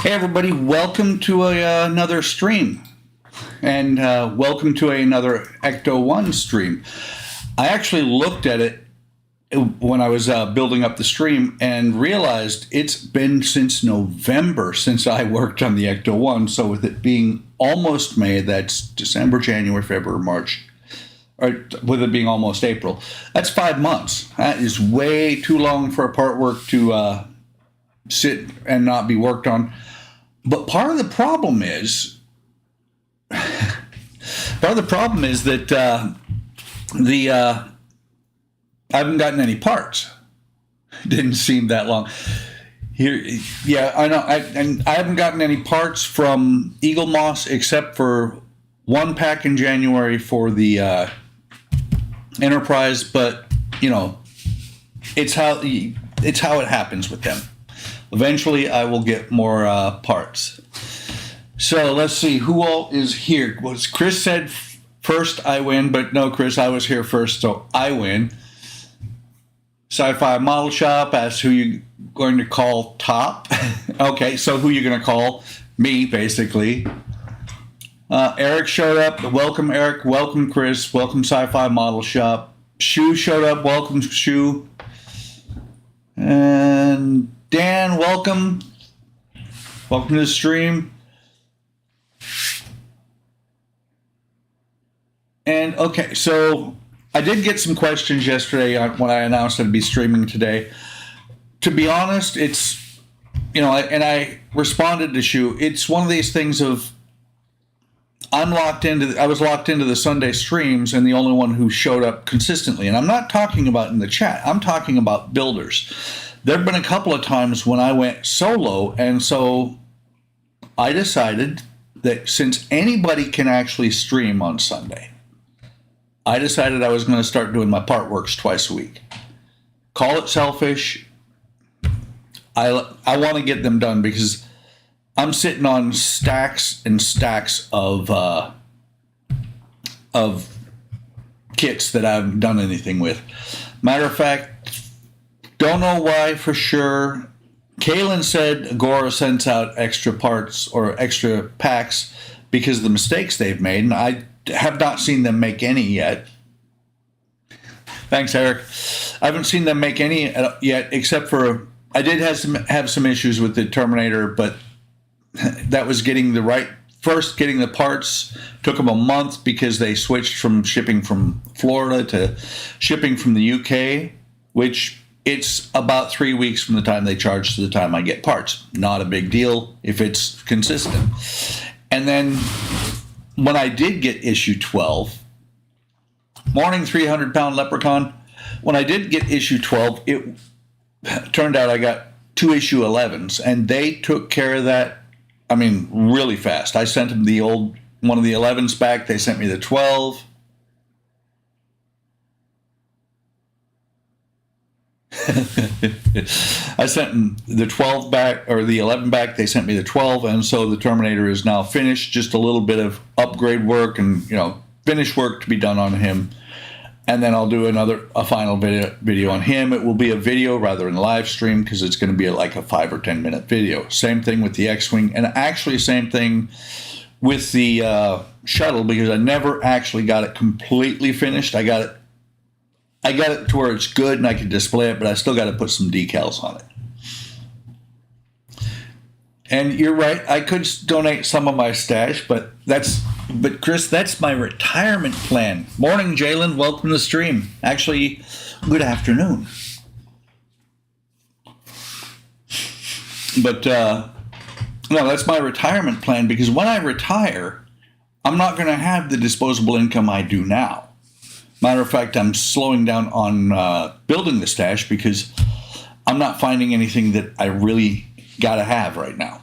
Hey everybody, welcome to another stream, and welcome to another Ecto 1 stream. I actually looked at it when I was building up the stream and realized it's been since November since I worked on the Ecto 1, so with it being almost May, that's December, January, February, March, or with it being almost April, that's 5 months. That is way too long for a part work to sit and not be worked on. But part of the problem is that I haven't gotten any parts. It didn't seem that long. Here, yeah, I know. I haven't gotten any parts from Eagle Moss except for one pack in January for the Enterprise. But you know, it's how it happens with them. Eventually, I will get more parts. So let's see who all is here. Well, Chris said first I win, but no, Chris, I was here first, so I win. Sci-Fi Model Shop asks who you going to call top. Okay, so who you going to call? Me, basically. Eric showed up. Welcome, Eric. Welcome, Chris. Welcome, Sci-Fi Model Shop. Shu showed up. Welcome, Shu. And Dan, welcome. Welcome to the stream. And okay, so I did get some questions yesterday when I announced I'd be streaming today. To be honest, it's, and I responded to Shu. It's one of these things of I was locked into the Sunday streams and the only one who showed up consistently. And I'm not talking about in the chat. I'm talking about builders. There have been a couple of times when I went solo, and so I decided that since anybody can actually stream on Sunday, I decided I was going to start doing my part works twice a week. Call it selfish. I want to get them done because I'm sitting on stacks and stacks of kits that I haven't done anything with. Matter of fact, don't know why for sure. Kaylin said Agora sends out extra parts or extra packs because of the mistakes they've made, and I have not seen them make any yet. Thanks, Eric. I haven't seen them make any yet, except for I did have some issues with the Terminator, but that was getting the parts took them a month because they switched from shipping from Florida to shipping from the UK, which it's about 3 weeks from the time they charge to the time I get parts. Not a big deal if it's consistent. And then when I did get issue 12, morning 300-pound leprechaun, when I did get issue 12, it turned out I got 2 issue 11s, and they took care of that, really fast. I sent them one of the 11s back. They sent me the 12. I sent them the 12 back, or the 11 back. They sent me the 12, and so the Terminator is now finished. Just a little bit of upgrade work and finish work to be done on him, and then I'll do a final video on him. It will be a video rather than a live stream because it's going to be like a 5 or 10 minute video. Same thing with the X-wing, and actually same thing with the shuttle because I never actually got it completely finished. I got it to where it's good and I can display it, but I still got to put some decals on it. And you're right, I could donate some of my stash, but Chris, that's my retirement plan. Morning, Jalen. Welcome to the stream. Actually, good afternoon. But no, that's my retirement plan because when I retire, I'm not going to have the disposable income I do now. Matter of fact, I'm slowing down on building the stash because I'm not finding anything that I really got to have right now.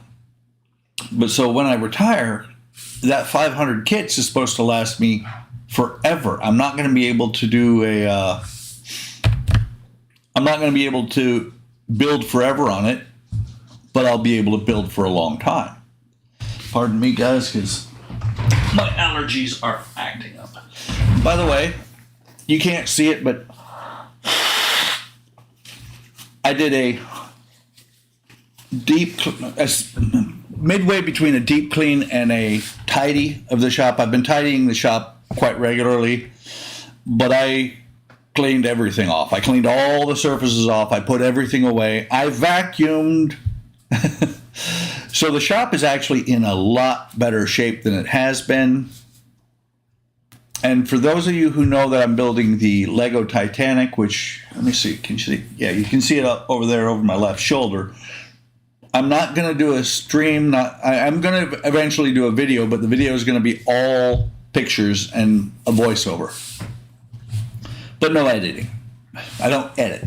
But so when I retire, that 500 kits is supposed to last me forever. I'm not going to be able to do I'm not going to be able to build forever on it, but I'll be able to build for a long time. Pardon me, guys, because my allergies are acting up. By the way, you can't see it, but I did a deep midway between a deep clean and a tidy of the shop. I've been tidying the shop quite regularly, but I cleaned everything off. I cleaned all the surfaces off. I put everything away. I vacuumed. So the shop is actually in a lot better shape than it has been. And for those of you who know that I'm building the Lego Titanic, which, let me see, can you see? Yeah, you can see it up over there over my left shoulder. I'm not going to do a stream. I'm going to eventually do a video, but the video is going to be all pictures and a voiceover. But no editing. I don't edit.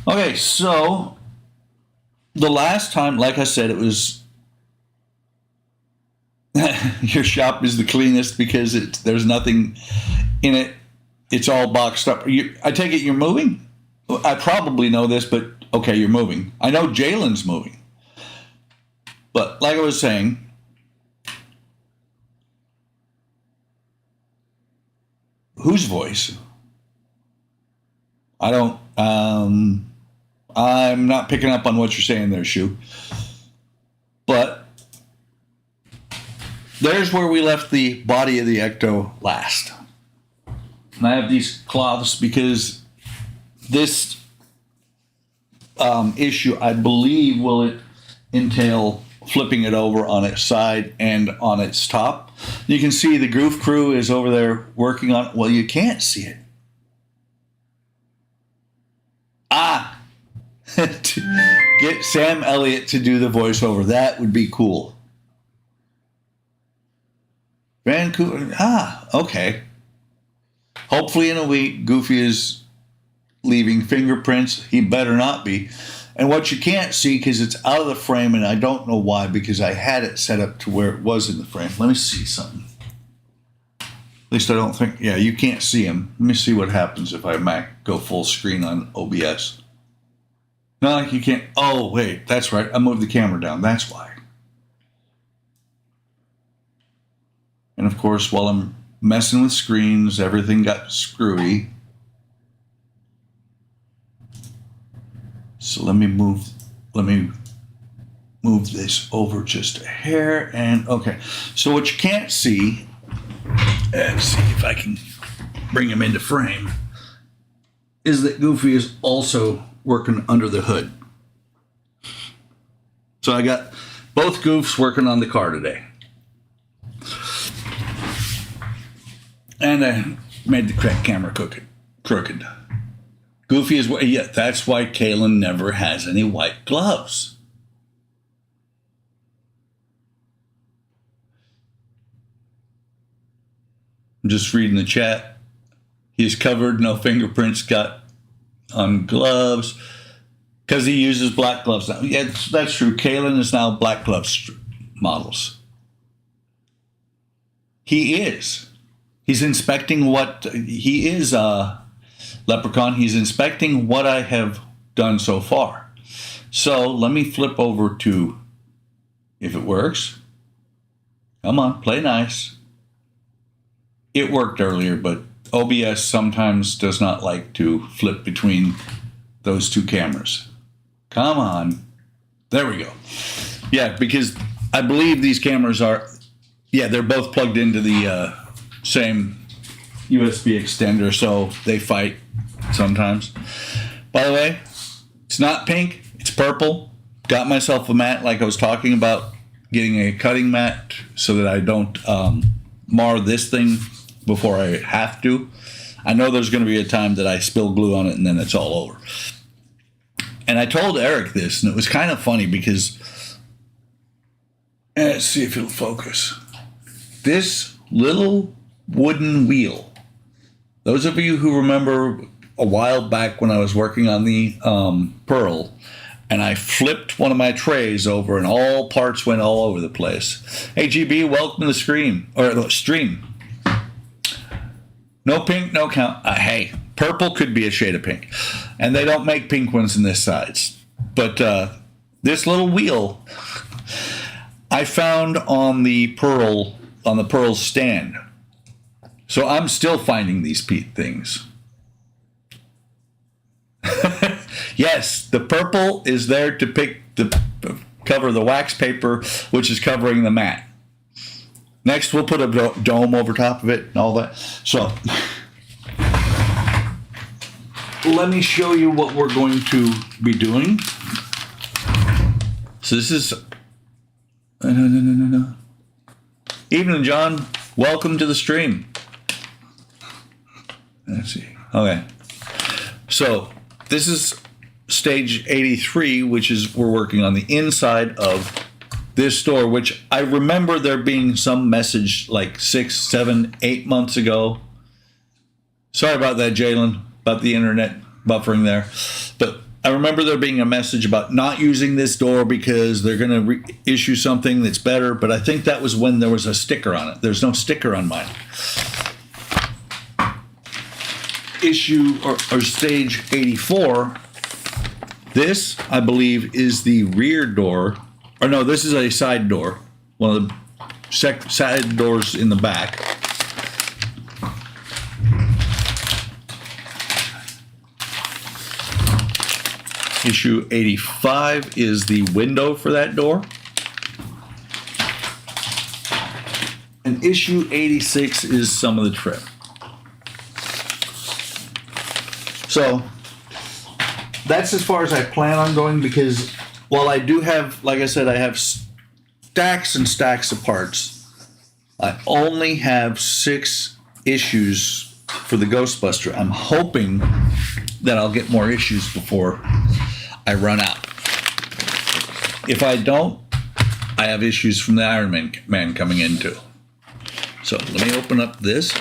Okay, so the last time, like I said, it was your shop is the cleanest because there's nothing in it. It's all boxed up. I take it you're moving? I probably know this, but okay, you're moving. I know Jalen's moving. But like I was saying, whose voice? I'm not picking up on what you're saying there, Shu. But there's where we left the body of the Ecto last. And I have these cloths because this issue, I believe, will entail flipping it over on its side and on its top. You can see the Goof Crew is over there working on it. Well, you can't see it. Get Sam Elliott to do the voiceover. That would be cool. Vancouver. Okay. Hopefully in a week, Goofy is leaving fingerprints. He better not be. And what you can't see, because it's out of the frame, and I don't know why, because I had it set up to where it was in the frame. Let me see something. At least I don't think, yeah, you can't see him. Let me see what happens if I go full screen on OBS. No, you can't. Oh, wait, that's right. I moved the camera down. That's why. And of course, while I'm messing with screens, everything got screwy. So let me move this over just a hair, and okay. So what you can't see, let's see if I can bring him into frame, is that Goofy is also working under the hood. So I got both Goofs working on the car today. And I made the camera crooked. Goofy is, yeah, that's why Kalen never has any white gloves. I'm just reading the chat. He's covered, no fingerprints got on gloves because he uses black gloves now. Yeah, that's true. Kalen is now black gloves models. He is. He's inspecting what he is. Leprechaun. He's inspecting what I have done so far. So let me flip over to, if it works. Come on, play nice. It worked earlier, but OBS sometimes does not like to flip between those two cameras. Come on. There we go. Yeah, because I believe these cameras are, yeah, they're both plugged into the same USB extender, so they fight sometimes. By the way, it's not pink, it's purple. Got myself a mat like I was talking about, getting a cutting mat so that I don't mar this thing before I have to. I know there's going to be a time that I spill glue on it and then it's all over. And I told Eric this, and it was kind of funny because, let's see if it'll focus. This little wooden wheel, those of you who remember a while back when I was working on the Pearl, and I flipped one of my trays over and all parts went all over the place. Hey GB, welcome to the stream. No pink, no count. Hey, purple could be a shade of pink. And they don't make pink ones in this size. But this little wheel I found on the Pearl stand. So I'm still finding these things. Yes, the purple is there to pick the cover the wax paper, which is covering the mat. Next, we'll put a dome over top of it and all that. So, let me show you what we're going to be doing. So this is... No. Evening, John. Welcome to the stream. Let's see. Okay. So, this is stage 83, which is we're working on the inside of this door, which I remember there being some message like 6, 7, 8 months ago. Sorry about that, Jalen, about the internet buffering there. But I remember there being a message about not using this door because they're going to issue something that's better. But I think that was when there was a sticker on it. There's no sticker on mine. Issue or stage 84. This, I believe, is the rear door. Or no, this is a side door. One of the side doors in the back. Issue 85 is the window for that door. And issue 86 is some of the trim. So that's as far as I plan on going, because while I do have, like I said, I have stacks and stacks of parts, I only have 6 issues for the Ghostbuster. I'm hoping that I'll get more issues before I run out. If I don't, I have issues from the Iron Man coming in too. So let me open up this.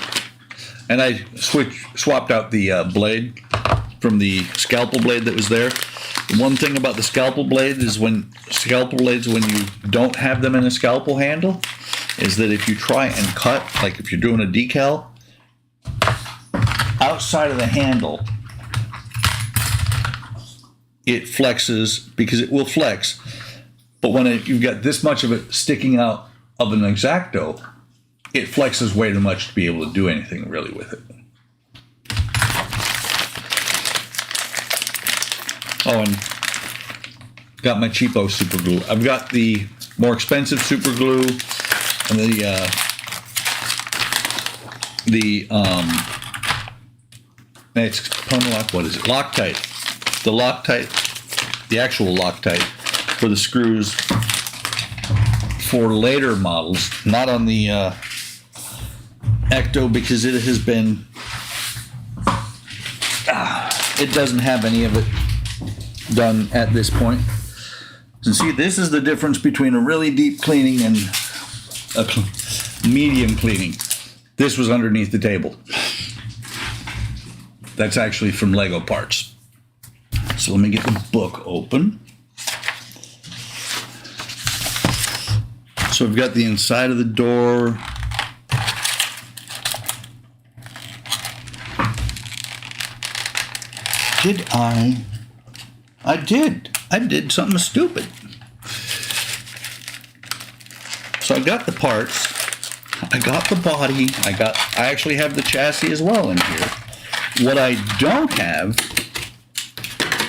And I swapped out the blade from the scalpel blade that was there. The one thing about the scalpel blade is when you don't have them in a scalpel handle, is that if you try and cut, like if you're doing a decal, outside of the handle, it flexes, because it will flex. But when you've got this much of it sticking out of an X-Acto, it flexes way too much to be able to do anything really with it. Oh, and got my cheapo super glue. I've got the more expensive super glue and it's Permalock, what is it? Loctite. The Loctite, the actual Loctite for the screws for later models, not on the Ecto, because it has been, it doesn't have any of it done at this point. And see, this is the difference between a really deep cleaning and a medium cleaning. This was underneath the table. That's actually from Lego parts. So let me get the book open. So we've got the inside of the door. I did something stupid. So I got the parts. I got the body. I actually have the chassis as well in here. What I don't have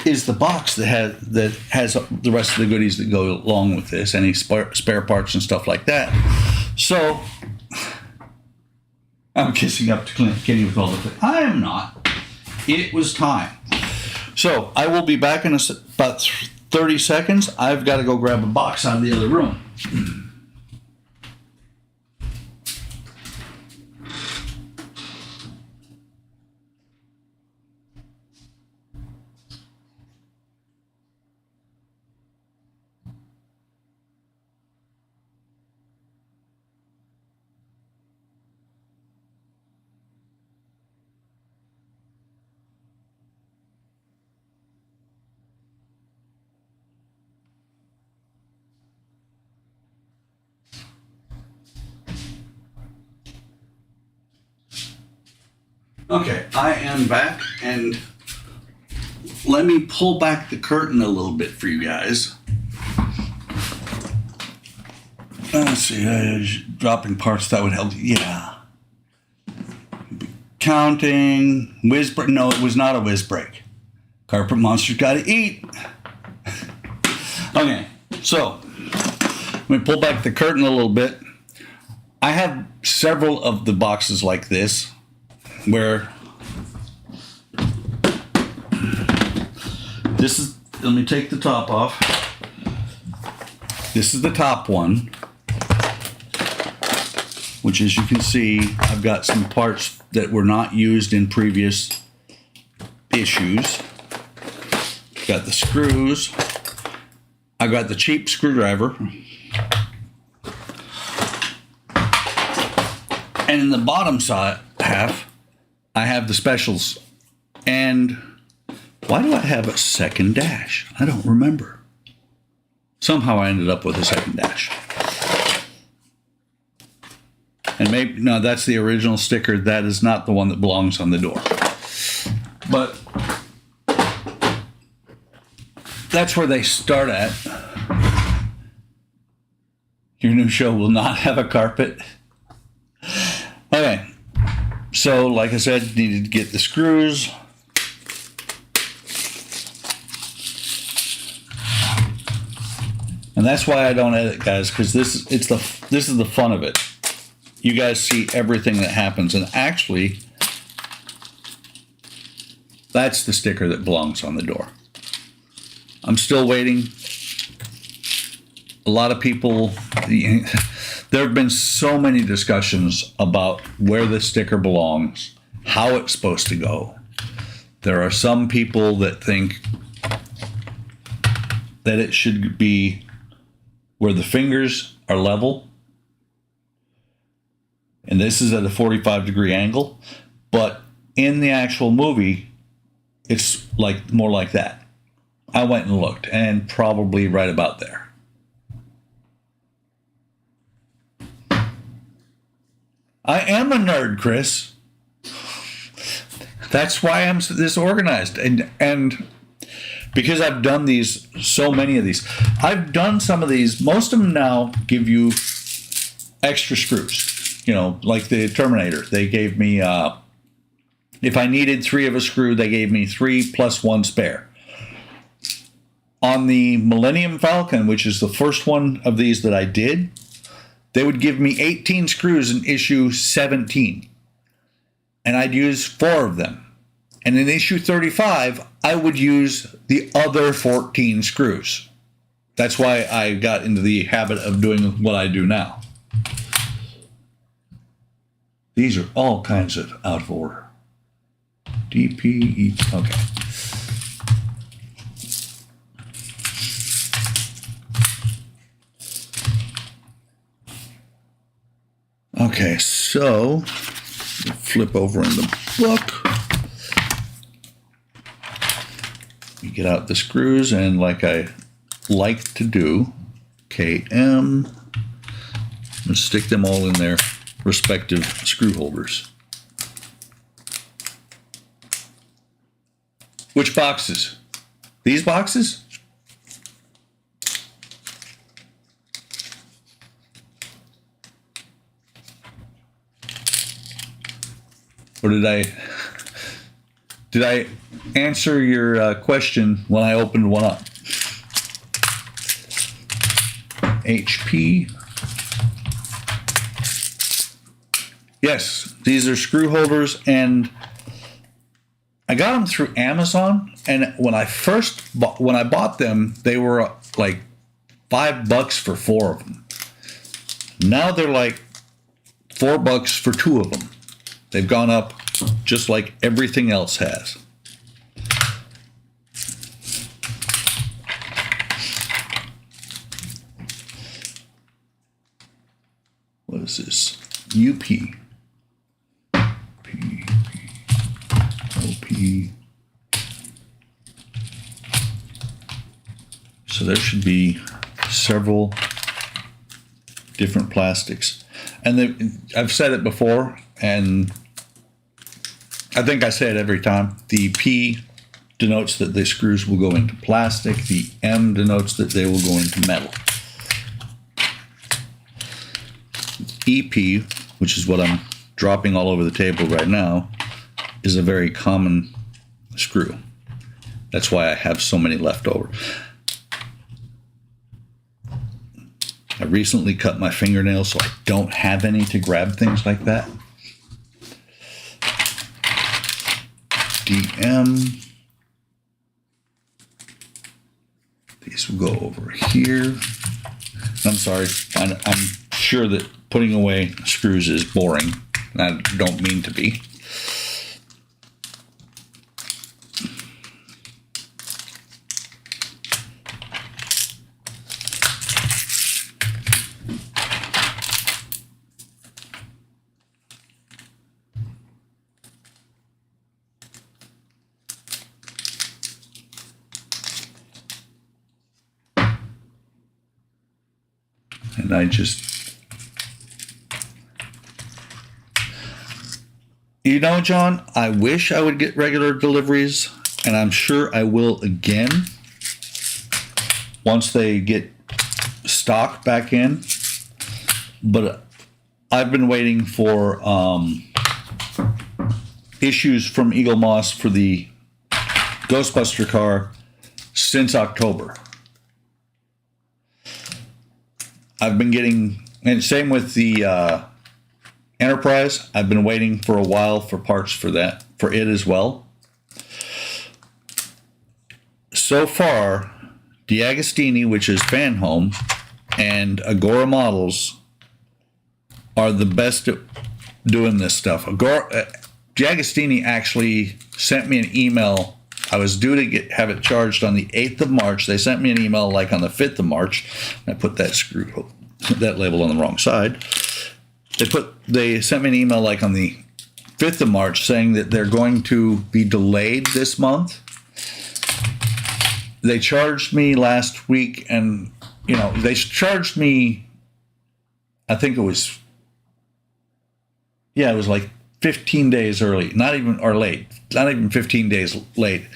is the box that has the rest of the goodies that go along with this, any spare parts and stuff like that. So I'm kissing up to Kenny with all the things. I am not. It was time. So I will be back in about 30 seconds. I've got to go grab a box out of the other room. Okay, I am back, and let me pull back the curtain a little bit for you guys. Let's see, dropping parts, that would help. Yeah. Counting, whiz break. No, it was not a whiz break. Carpet monster's got to eat. Okay, so Let me pull back the curtain a little bit. I have several of the boxes like this where this is, let me take the top off. This is the top one, which, as you can see, I've got some parts that were not used in previous issues. Got the screws. I got the cheap screwdriver. And in the bottom side half, I have the specials. And why do I have a second dash? I don't remember. Somehow I ended up with a second dash. And maybe, no, that's the original sticker. That is not the one that belongs on the door. But that's where they start at. Your new show will not have a carpet. Okay. So, like I said, needed to get the screws. And that's why I don't edit, guys, because this is the fun of it. You guys see everything that happens, and actually, that's the sticker that belongs on the door. I'm still waiting. A lot of people, there have been so many discussions about where the sticker belongs, how it's supposed to go. There are some people that think that it should be where the fingers are level. And this is at a 45-degree angle. But in the actual movie, it's like more like that. I went and looked, and probably right about there. I am a nerd, Chris. That's why I'm this organized. And because I've done these, so many of these. I've done some of these. Most of them now give you extra screws. You know, like the Terminator. They gave me, if I needed 3 of a screw, they gave me 3 plus 1 spare. On the Millennium Falcon, which is the first one of these that I did, they would give me 18 screws in issue 17. And I'd use 4 of them. And in issue 35, I would use the other 14 screws. That's why I got into the habit of doing what I do now. These are all kinds of out of order. DPE, okay. Okay, so flip over in the book. You get out the screws, and like I like to do, KM, and stick them all in their respective screw holders. Which boxes? These boxes? Or did I answer your question when I opened one up? HP. Yes, these are screw holders, and I got them through Amazon. And when I bought them, they were like $5 for 4 of them. Now they're like $4 for 2 of them. They've gone up just like everything else has. What is this? UP. OP. So there should be several different plastics. And I've said it before, and I think I say it every time. The P denotes that the screws will go into plastic. The M denotes that they will go into metal. EP, which is what I'm dropping all over the table right now, is a very common screw. That's why I have so many left over. I recently cut my fingernails, so I don't have any to grab things like that. DM. These will go over here. I'm sorry. I'm sure that putting away screws is boring. I don't mean to be. And I just, you know, John, I wish I would get regular deliveries, and I'm sure I will again once they get stock back in. But I've been waiting for issues from Eagle Moss for the Ghostbuster car since October. I've been getting, and same with the Enterprise. I've been waiting for a while for parts for that, for it as well. So far, DeAgostini, which is Fan Home, and Agora Models are the best at doing this stuff. DeAgostini actually sent me an email. I was due to have it charged on the 8th of March. They sent me an email like on the 5th of March. I put that label on the wrong side. They sent me an email like on the 5th of March saying that they're going to be delayed this month. They charged me last week, and they charged me, I think it was like 15 days early, not even 15 days late,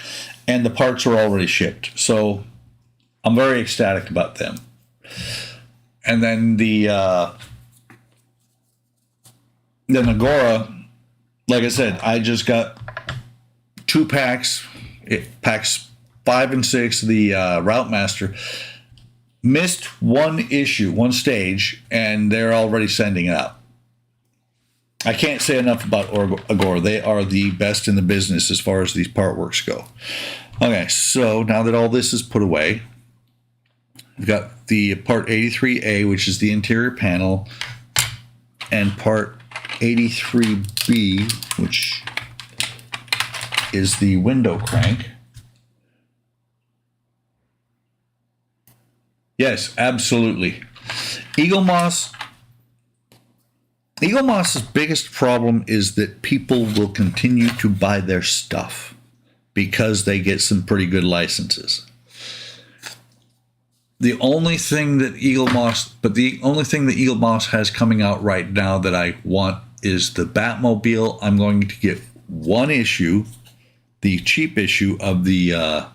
and the parts were already shipped. So I'm very ecstatic about them. And then the Agora, like I said, I just got 2 packs. Packs 5 and 6, the Route Master. Missed one stage, and they're already sending it out. I can't say enough about Agora. They are the best in the business as far as these part works go. Okay, so now that all this is put away, we've got the part 83A, which is the interior panel, and part 83B, which is the window crank. Yes, absolutely. Eagle Moss's biggest problem is that people will continue to buy their stuff because they get some pretty good licenses. The only thing that Eagle Moss has coming out right now that I want is the Batmobile. I'm going to get one issue, the cheap issue of the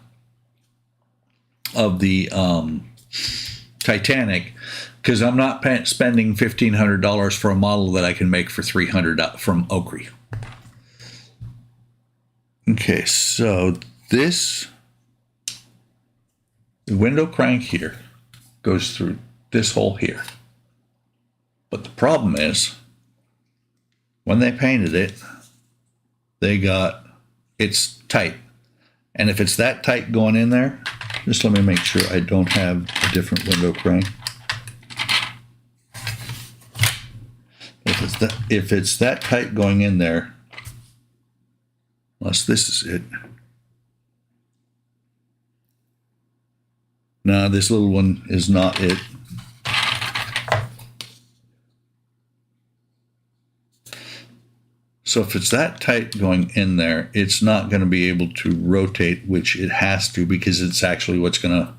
Titanic, because I'm not spending $1,500 for a model that I can make for $300 from Oakry. Okay, so the window crank here goes through this hole here. But the problem is, when they painted it, it's tight. And if it's that tight going in there, just let me make sure I don't have a different window crank. If it's that tight going in there, unless this is it. No, this little one is not it. So if it's that tight going in there, it's not going to be able to rotate, which it has to, because it's actually what's going to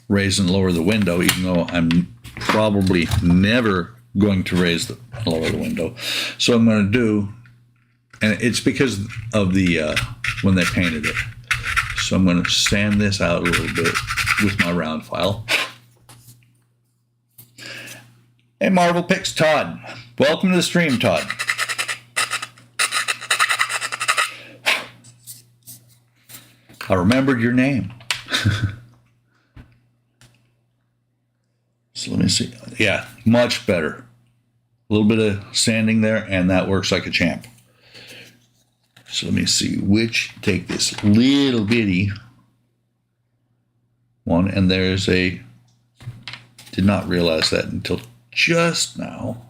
raise and lower the window, even though I'm probably never going to lower the window. So I'm going to do, and it's because of the when they painted it. So I'm going to sand this out a little bit with my round file. Hey, Marvel Picks Todd. Welcome to the stream, Todd. I remembered your name. So let me see. Yeah, much better. A little bit of sanding there, and that works like a champ. So let me see take this little bitty one, and there's did not realize that until just now.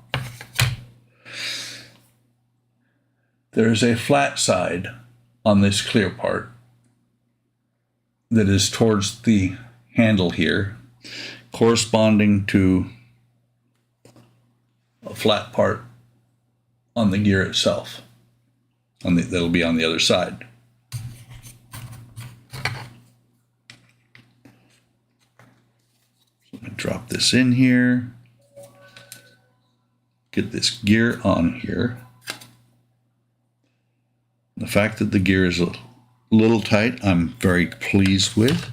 There's a flat side on this clear part that is towards the handle here, corresponding to a flat part on the gear itself. That'll be on the other side. So I'm going to drop this in here, get this gear on here. The fact that the gear is a little tight, I'm very pleased with.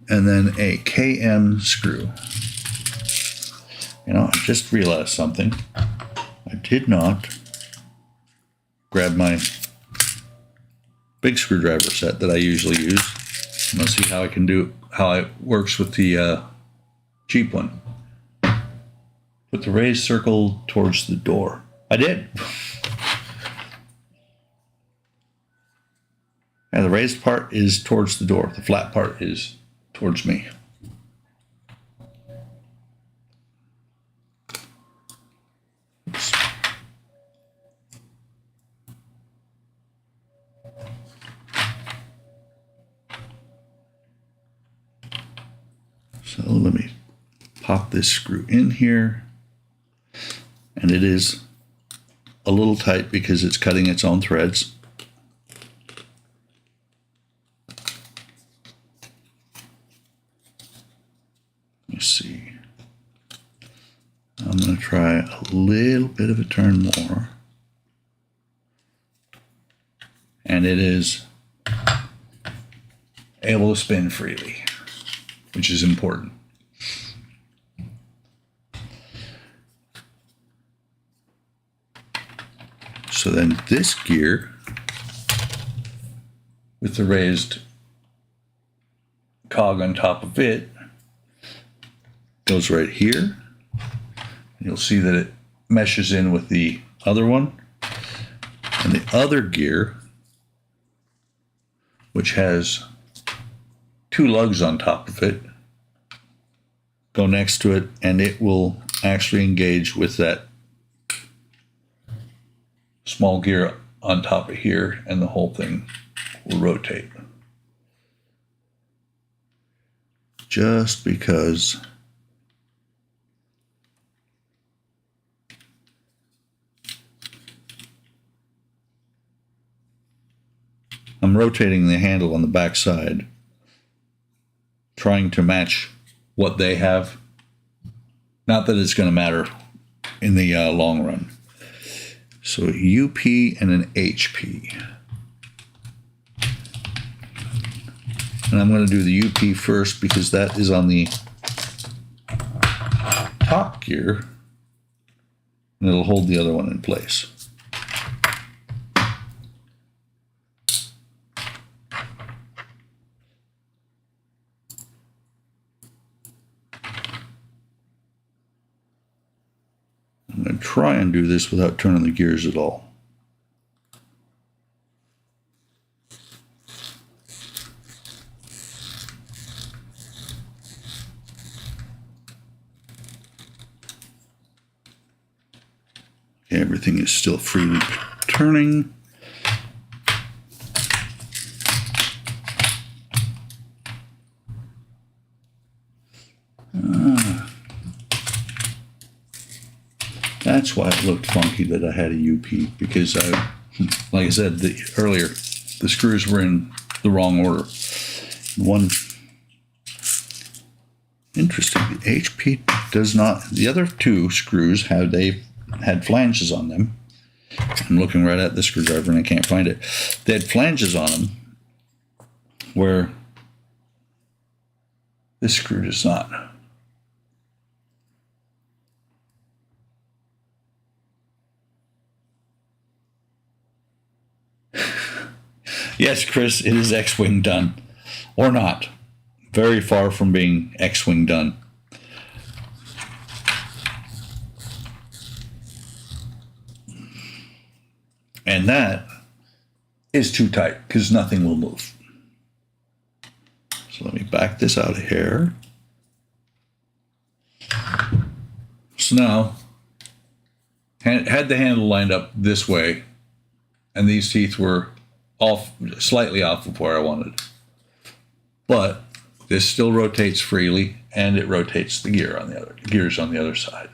And then a KM screw. You know, I just realized something. I did not grab my big screwdriver set that I usually use. I'm gonna see how it works with the cheap one. Put the raised circle towards the door. I did. And the raised part is towards the door. The flat part is towards me. Oops. So let me pop this screw in here. And it is a little tight because it's cutting its own threads. See, I'm going to try a little bit of a turn more, and it is able to spin freely, which is important. So then this gear with the raised cog on top of it goes right here. You'll see that it meshes in with the other one. And the other gear, which has two lugs on top of it, go next to it, and it will actually engage with that small gear on top of here, and the whole thing will rotate. Just because I'm rotating the handle on the back side, trying to match what they have. Not that it's going to matter in the long run. So UP and an HP. And I'm going to do the UP first because that is on the top gear, and it'll hold the other one in place. I'm going to try and do this without turning the gears at all. Okay, everything is still freely turning. That's why it looked funky that I had a UP, because like I said earlier, the screws were in the wrong order. Interesting, the HP does not. The other two screws had flanges on them. I'm looking right at the screwdriver and I can't find it. They had flanges on them where this screw does not. Yes, Chris, it is X-Wing done. Or not. Very far from being X-Wing done. And that is too tight because nothing will move. So let me back this out of here. So now, had the handle lined up this way, and these teeth were slightly off of where I wanted. But this still rotates freely, and it rotates the gears on the other side.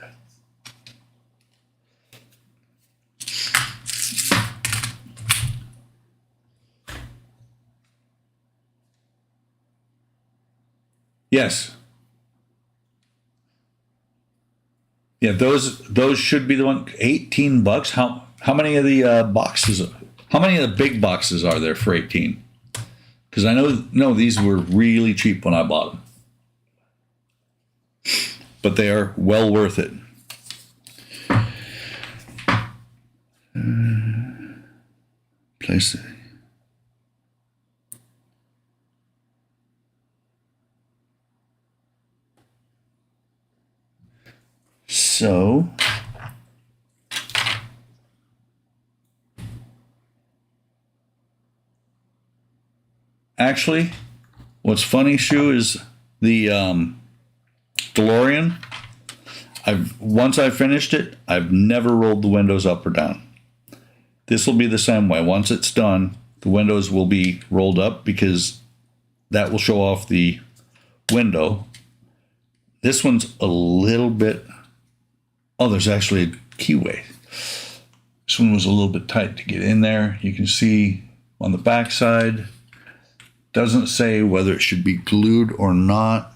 Yes. Yeah, those should be the one. $18. How many of the boxes? How many of the big boxes are there for 18? Because I know these were really cheap when I bought them, but they are well worth it. Place it. So, actually, what's funny, Shu, is the DeLorean. Once I finished it, I've never rolled the windows up or down. This will be the same way. Once it's done, the windows will be rolled up because that will show off the window. This one's a little bit. Oh, there's actually a keyway. This one was a little bit tight to get in there. You can see on the back side, doesn't say whether it should be glued or not.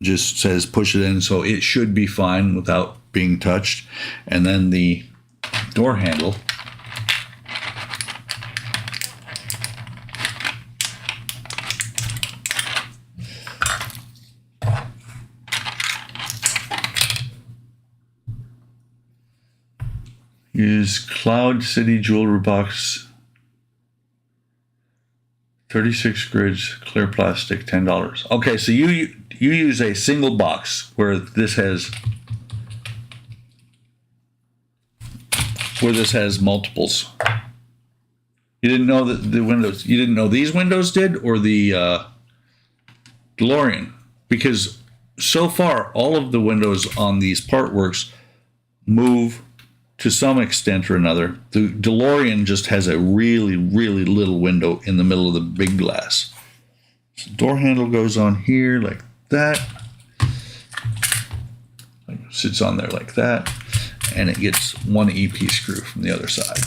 Just says push it in, so it should be fine without being touched. And then the door handle is Cloud City Jewelry Box, 36 grids, clear plastic, $10. Okay, so you use a single box where this has multiples. You didn't know that the windows. You didn't know these windows did, or the DeLorean, because so far all of the windows on these Partworks move to some extent or another. The DeLorean just has a really, really little window in the middle of the big glass. So door handle goes on here like that. It sits on there like that. And it gets one EP screw from the other side.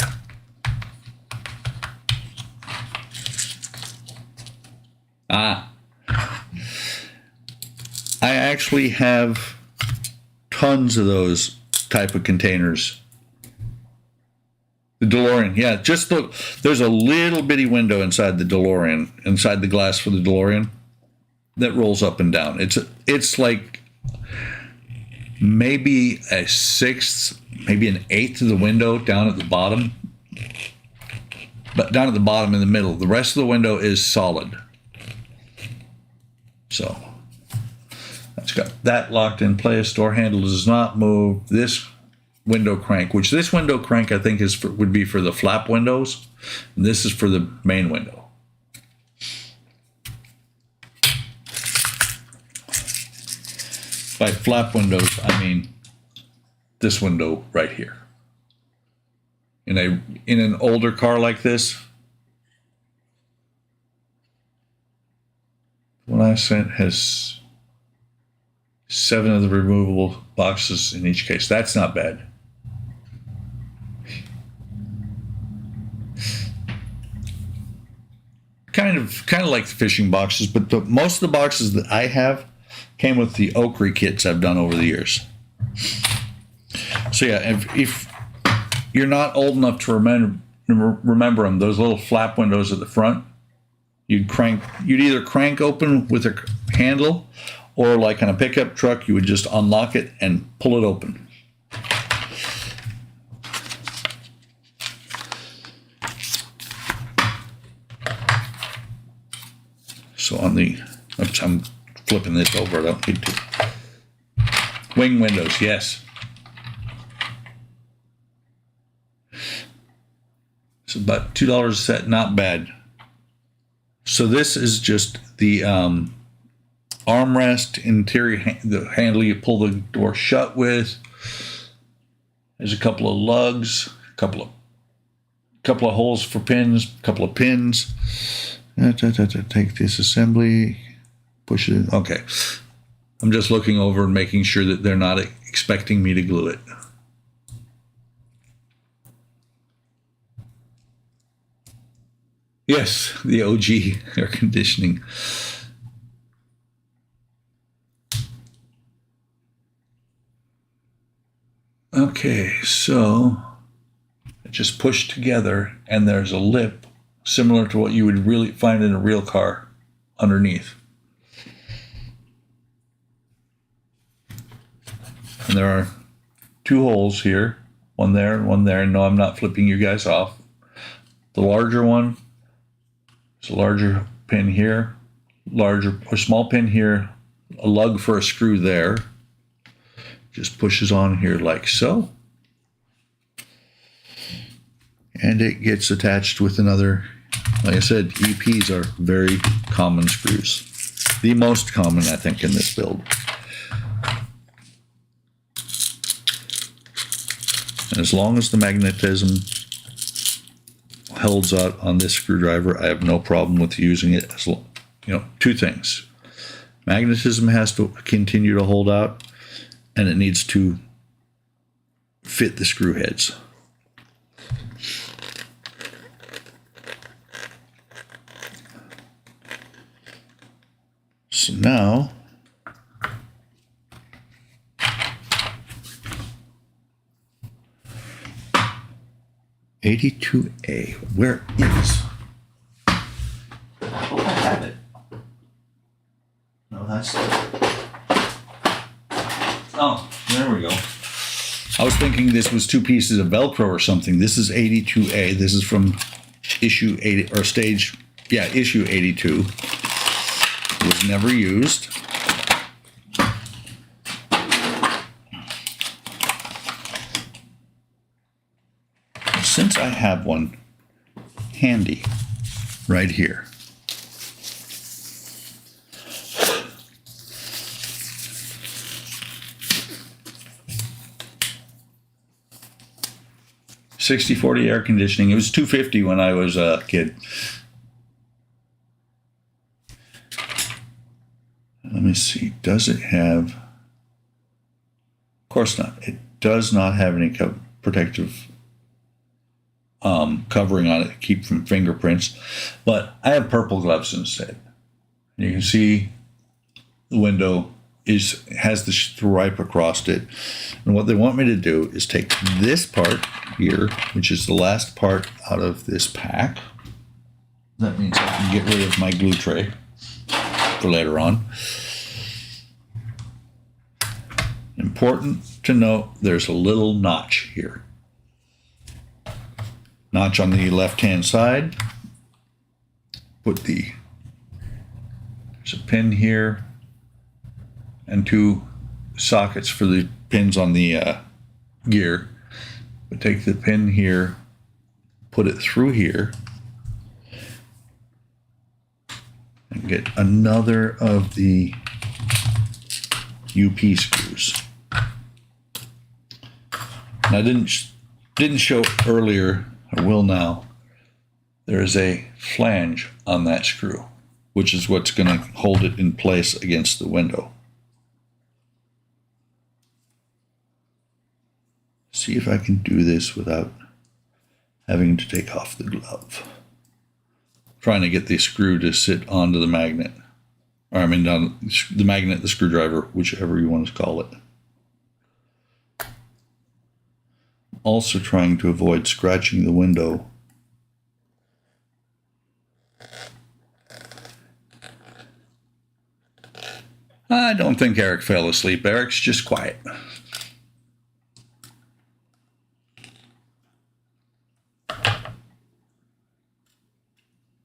I actually have tons of those type of containers. The DeLorean, yeah, there's a little bitty window inside the DeLorean, inside the glass for the DeLorean, that rolls up and down. It's like maybe a sixth, maybe an eighth of the window down at the bottom, but down at the bottom in the middle. The rest of the window is solid. So that's got that locked in place. Door handle does not move. This window crank, which this window crank I think would be for the flap windows, and this is for the main window. By flap windows, I mean this window right here. In an older car like this, the one I sent has 7 of the removable boxes in each case. That's not bad. Kind of like the fishing boxes, but most of the boxes that I have came with the Oakley kits I've done over the years. So yeah, if you're not old enough to remember them, those little flap windows at the front, you'd either crank open with a handle, or like on a pickup truck, you would just unlock it and pull it open. So I'm flipping this over, I don't need to. Wing windows, yes. It's about $2 a set, not bad. So this is just the armrest, interior, the handle you pull the door shut with. There's a couple of lugs, a couple of holes for pins, a couple of pins. Take this assembly, push it. Okay. I'm just looking over and making sure that they're not expecting me to glue it. Yes, the OG air conditioning. Okay, so it just pushed together, and there's a lip similar to what you would really find in a real car underneath. And there are two holes here, one there and one there. And no, I'm not flipping you guys off. The larger one is a larger pin here, larger or small pin here, a lug for a screw there. Just pushes on here like so. And it gets attached with another, like I said, EPs are very common screws. The most common, I think, in this build. And as long as the magnetism holds out on this screwdriver, I have no problem with using it. As long, two things. Magnetism has to continue to hold out, and it needs to fit the screw heads. So now, '82A, where is? I hope I have it. No, that's it. Oh, there we go. I was thinking this was two pieces of Velcro or something. This is '82A. This is from issue 80 or stage, issue 82. Was never used. Since I have one handy right here, '60-40 air conditioning. It was $250 when I was a kid. Let me see. Does it have? Of course not. It does not have any protective covering on it to keep from fingerprints, but I have purple gloves instead. And you can see the window has the stripe across it, and what they want me to do is take this part here, which is the last part out of this pack. That means I can get rid of my glue tray for later on. Important to note, there's a little notch here. Notch on the left-hand side. There's a pin here and two sockets for the pins on the gear. But take the pin here, put it through here, and get another of the UP screws. And I didn't show earlier, I will now. There is a flange on that screw, which is what's going to hold it in place against the window. See if I can do this without having to take off the glove. Trying to get the screw to sit onto the magnet. Or I mean, on the magnet, the screwdriver, whichever you want to call it. Also trying to avoid scratching the window. I don't think Eric fell asleep. Eric's just quiet.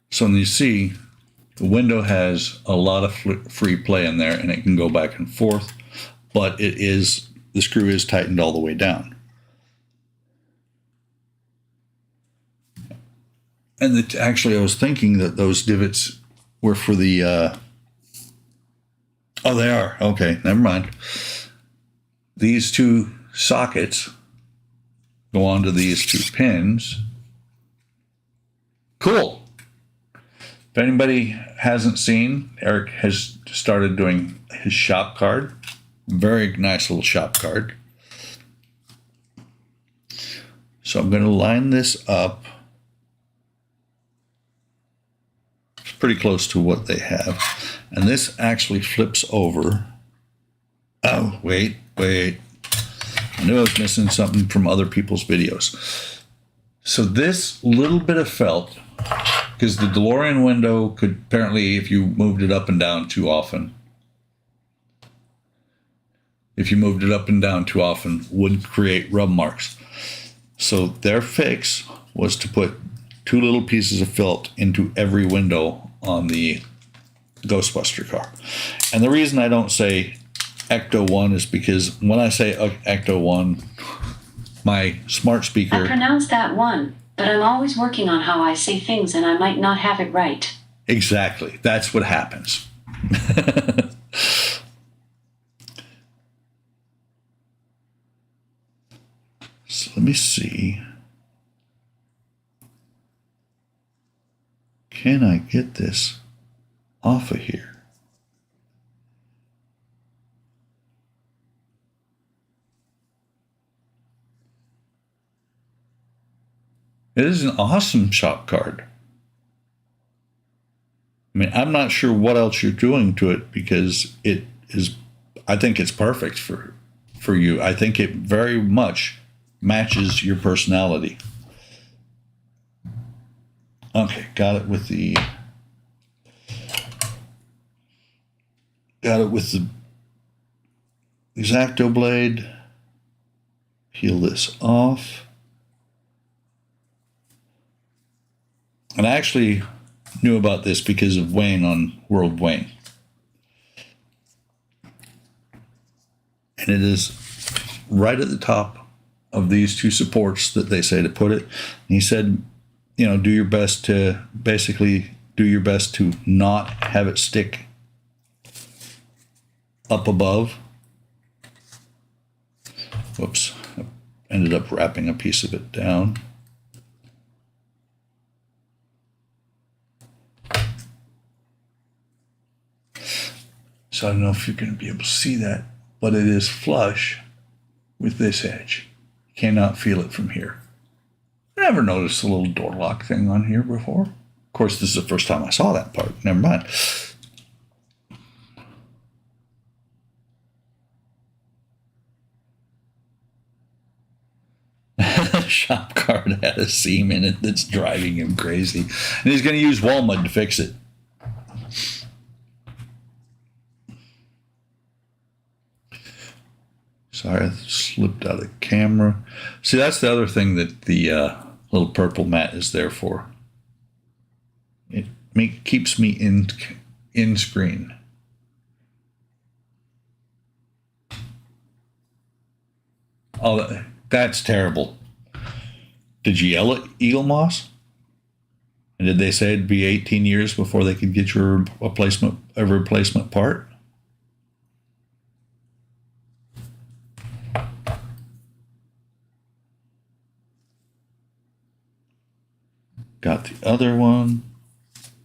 So you see, the window has a lot of free play in there, and it can go back and forth, but the screw is tightened all the way down. And actually, I was thinking that those divots were for the. Oh, they are. Okay, never mind. These two sockets go onto these two pins. Cool. If anybody hasn't seen, Eric has started doing his shop card. Very nice little shop card. So I'm going to line this up. It's pretty close to what they have. And this actually flips over. Oh, wait. I knew I was missing something from other people's videos. So this little bit of felt, because the DeLorean window could apparently, if you moved it up and down too often, would create rub marks. So their fix was to put two little pieces of felt into every window on the Ghostbuster car. And the reason I don't say Ecto 1 is because when I say Ecto 1, my smart speaker... I pronounce that one, but I'm always working on how I say things and I might not have it right. Exactly. That's what happens. So let me see. Can I get this off of here? It is an awesome shop card. I mean, I'm not sure what else you're doing to it because it is, I think it's perfect for you. I think it very much matches your personality. Okay, got it with the X-Acto blade. Peel this off. And I actually knew about this because of Wayne on World Wayne. And it is right at the top of these two supports that they say to put it. And he said, you know, do your best to not have it stick up above. Whoops, I ended up wrapping a piece of it down. So I don't know if you're going to be able to see that, but it is flush with this edge. You cannot feel it from here. I never noticed a little door lock thing on here before. Of course, this is the first time I saw that part. Never mind. Shop card had a seam in it that's driving him crazy. And he's going to use wall mud to fix it. Sorry, I slipped out of camera. See, that's the other thing that the little purple mat is there for. It keeps me in screen. Oh, that's terrible. Did you yell at Eagle Moss? And did they say it'd be 18 years before they could get your replacement part? Got the other one.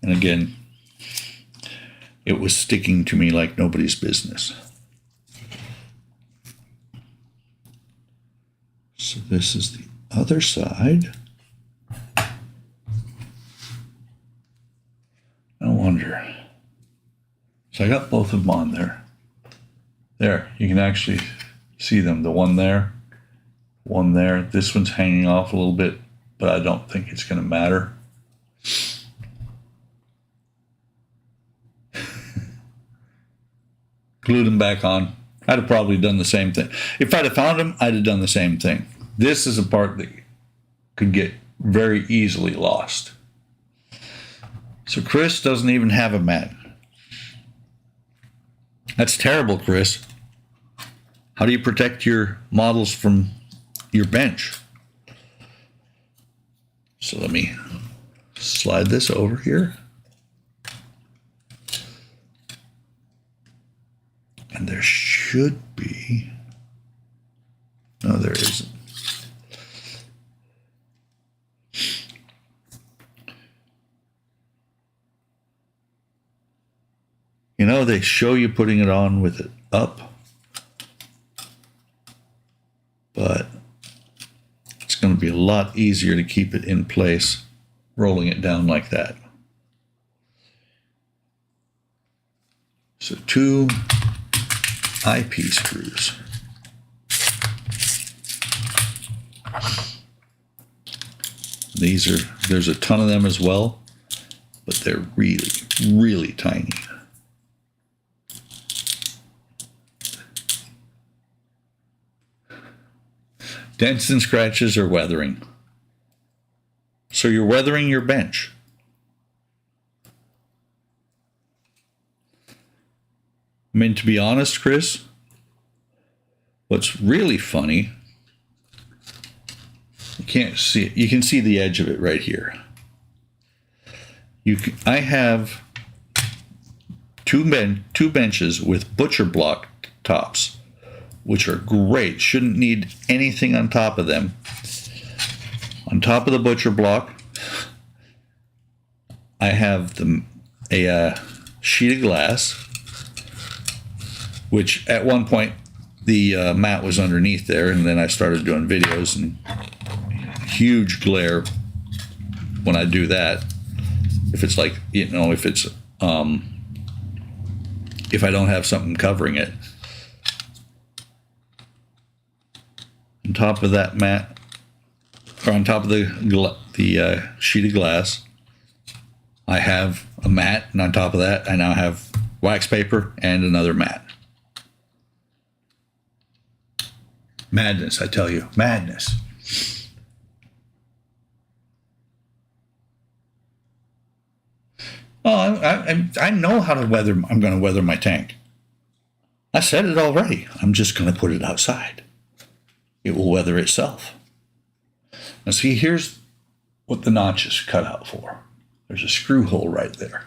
And again, it was sticking to me like nobody's business. So this is the other side. No wonder. So I got both of them on there. There, you can actually see them. The one there, one there. This one's hanging off a little bit, but I don't think it's going to matter. Glued them back on. I'd have probably done the same thing. If I'd have found them, I'd have done the same thing. This is a part that could get very easily lost. So Chris doesn't even have a mat. That's terrible, Chris. How do you protect your models from your bench? So let me slide this over here. And there should be, no, there isn't. You know, they show you putting it on with it up, but it's going to be a lot easier to keep it in place rolling it down like that. So 2 IP screws. There's a ton of them as well, but they're really, really tiny. Dents and scratches are weathering. So you're weathering your bench. I mean, to be honest, Chris, what's really funny, you can't see it. You can see the edge of it right here. I have two benches with butcher block tops, which are great. Shouldn't need anything on top of them. On top of the butcher block, I have a sheet of glass, which at one point the mat was underneath there, and then I started doing videos and huge glare when I do that. If it's like, you know, if it's if I don't have something covering it. On top of that mat, or on top of the sheet of glass, I have a mat, and on top of that, I now have wax paper and another mat. Madness, I tell you, madness. Oh, I know how to weather. I'm going to weather my tank. I said it already. I'm just going to put it outside. It will weather itself. Now see, here's what the notch is cut out for. There's a screw hole right there.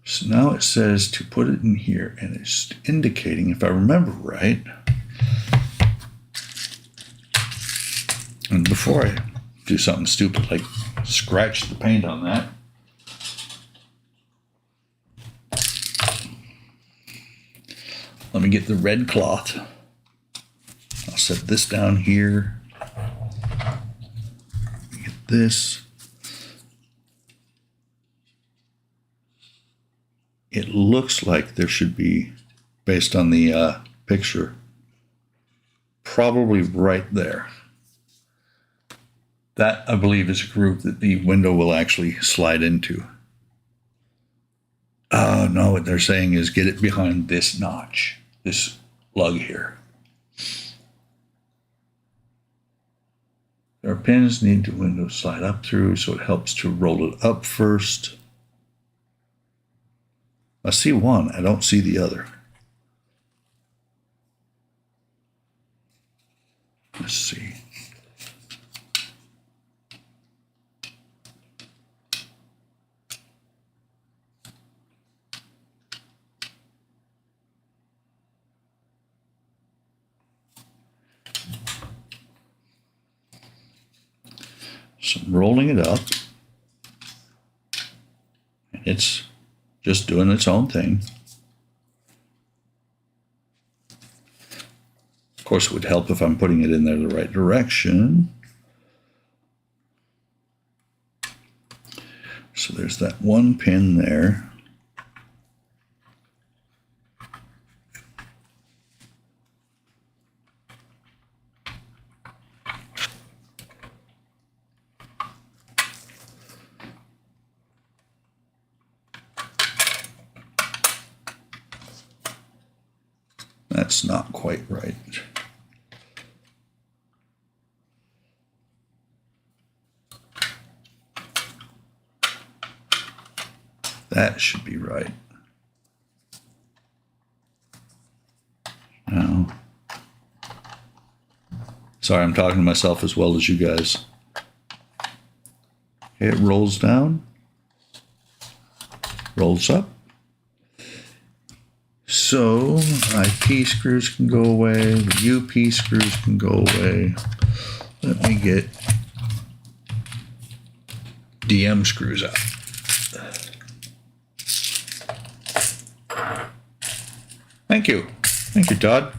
So now it says to put it in here, and it's indicating, if I remember right, and before I do something stupid like scratch the paint on that, let me get the red cloth. I'll set this down here. Get this. It looks like there should be, based on the picture, probably right there. That, I believe, is a groove that the window will actually slide into. Oh, no, what they're saying is get it behind this notch, this lug here. Our pins need the window slide up through, so it helps to roll it up first. I see one, I don't see the other. Let's see. So I'm rolling it up. It's just doing its own thing. Of course, it would help if I'm putting it in there the right direction. So there's that one pin there. That's not quite right. That should be right. Now, Sorry, I'm talking to myself as well as you guys. Okay, it rolls down. Rolls up. So my P screws can go away. The UP screws can go away. Let me get DM screws out. Thank you. Thank you, Todd.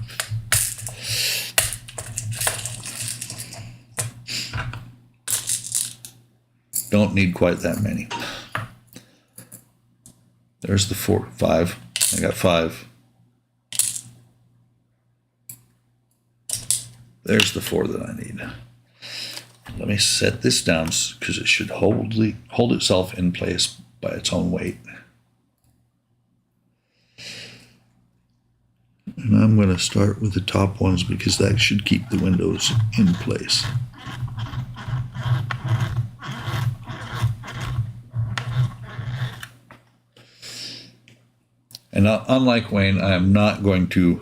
Don't need quite that many. There's the 4, 5. I got 5. There's the 4 that I need. Let me set this down because it should hold itself in place by its own weight. And I'm going to start with the top ones because that should keep the windows in place. And unlike Wayne, I am not going to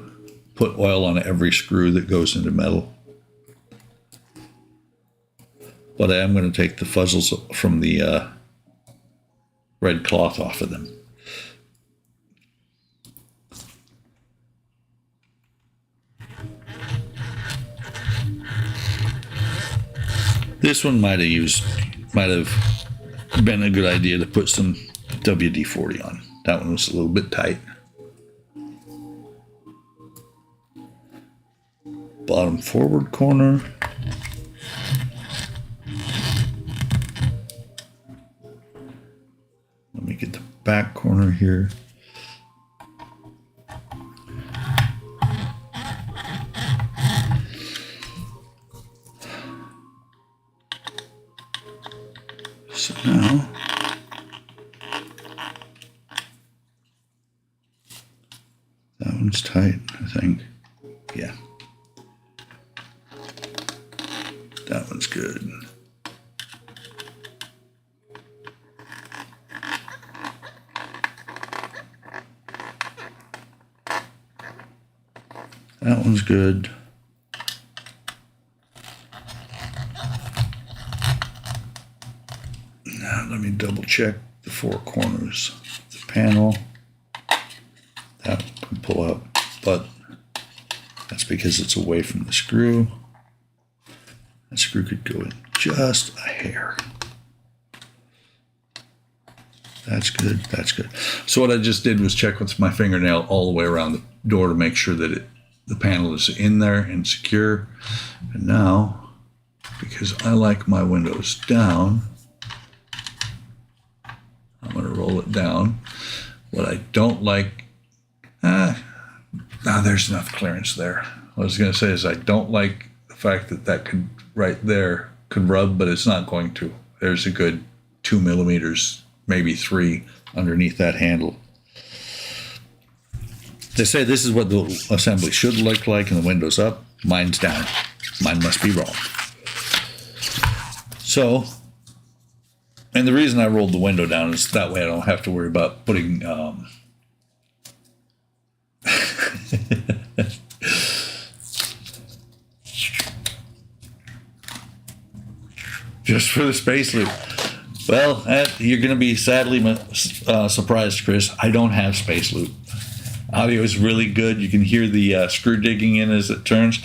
put oil on every screw that goes into metal. But I am going to take the fuzzles from the red cloth off of them. This one might have been a good idea to put some WD-40 on. That one was a little bit tight. Bottom forward corner. Let me get the back corner here. So now that one's tight, I think. Yeah. That one's good. That one's good. Now let me double check the 4 corners of the panel. That can pull up, but that's because it's away from the screw. That screw could go in just a hair. That's good, that's good. So what I just did was check with my fingernail all the way around the door to make sure that the panel is in there and secure. And now, because I like my windows down, I'm gonna roll it down. What I don't like, there's enough clearance there. What I was gonna say is I don't like the fact that could, right there, could rub, but it's not going to. There's a good 2 millimeters, maybe 3 underneath that handle. They say this is what the assembly should look like and the window's up. Mine's down. Mine must be wrong. So, and the reason I rolled the window down is that way I don't have to worry about putting just for the space loop. Well, you're going to be sadly surprised, Chris. I don't have space loop. Audio is really good. You can hear the screw digging in as it turns.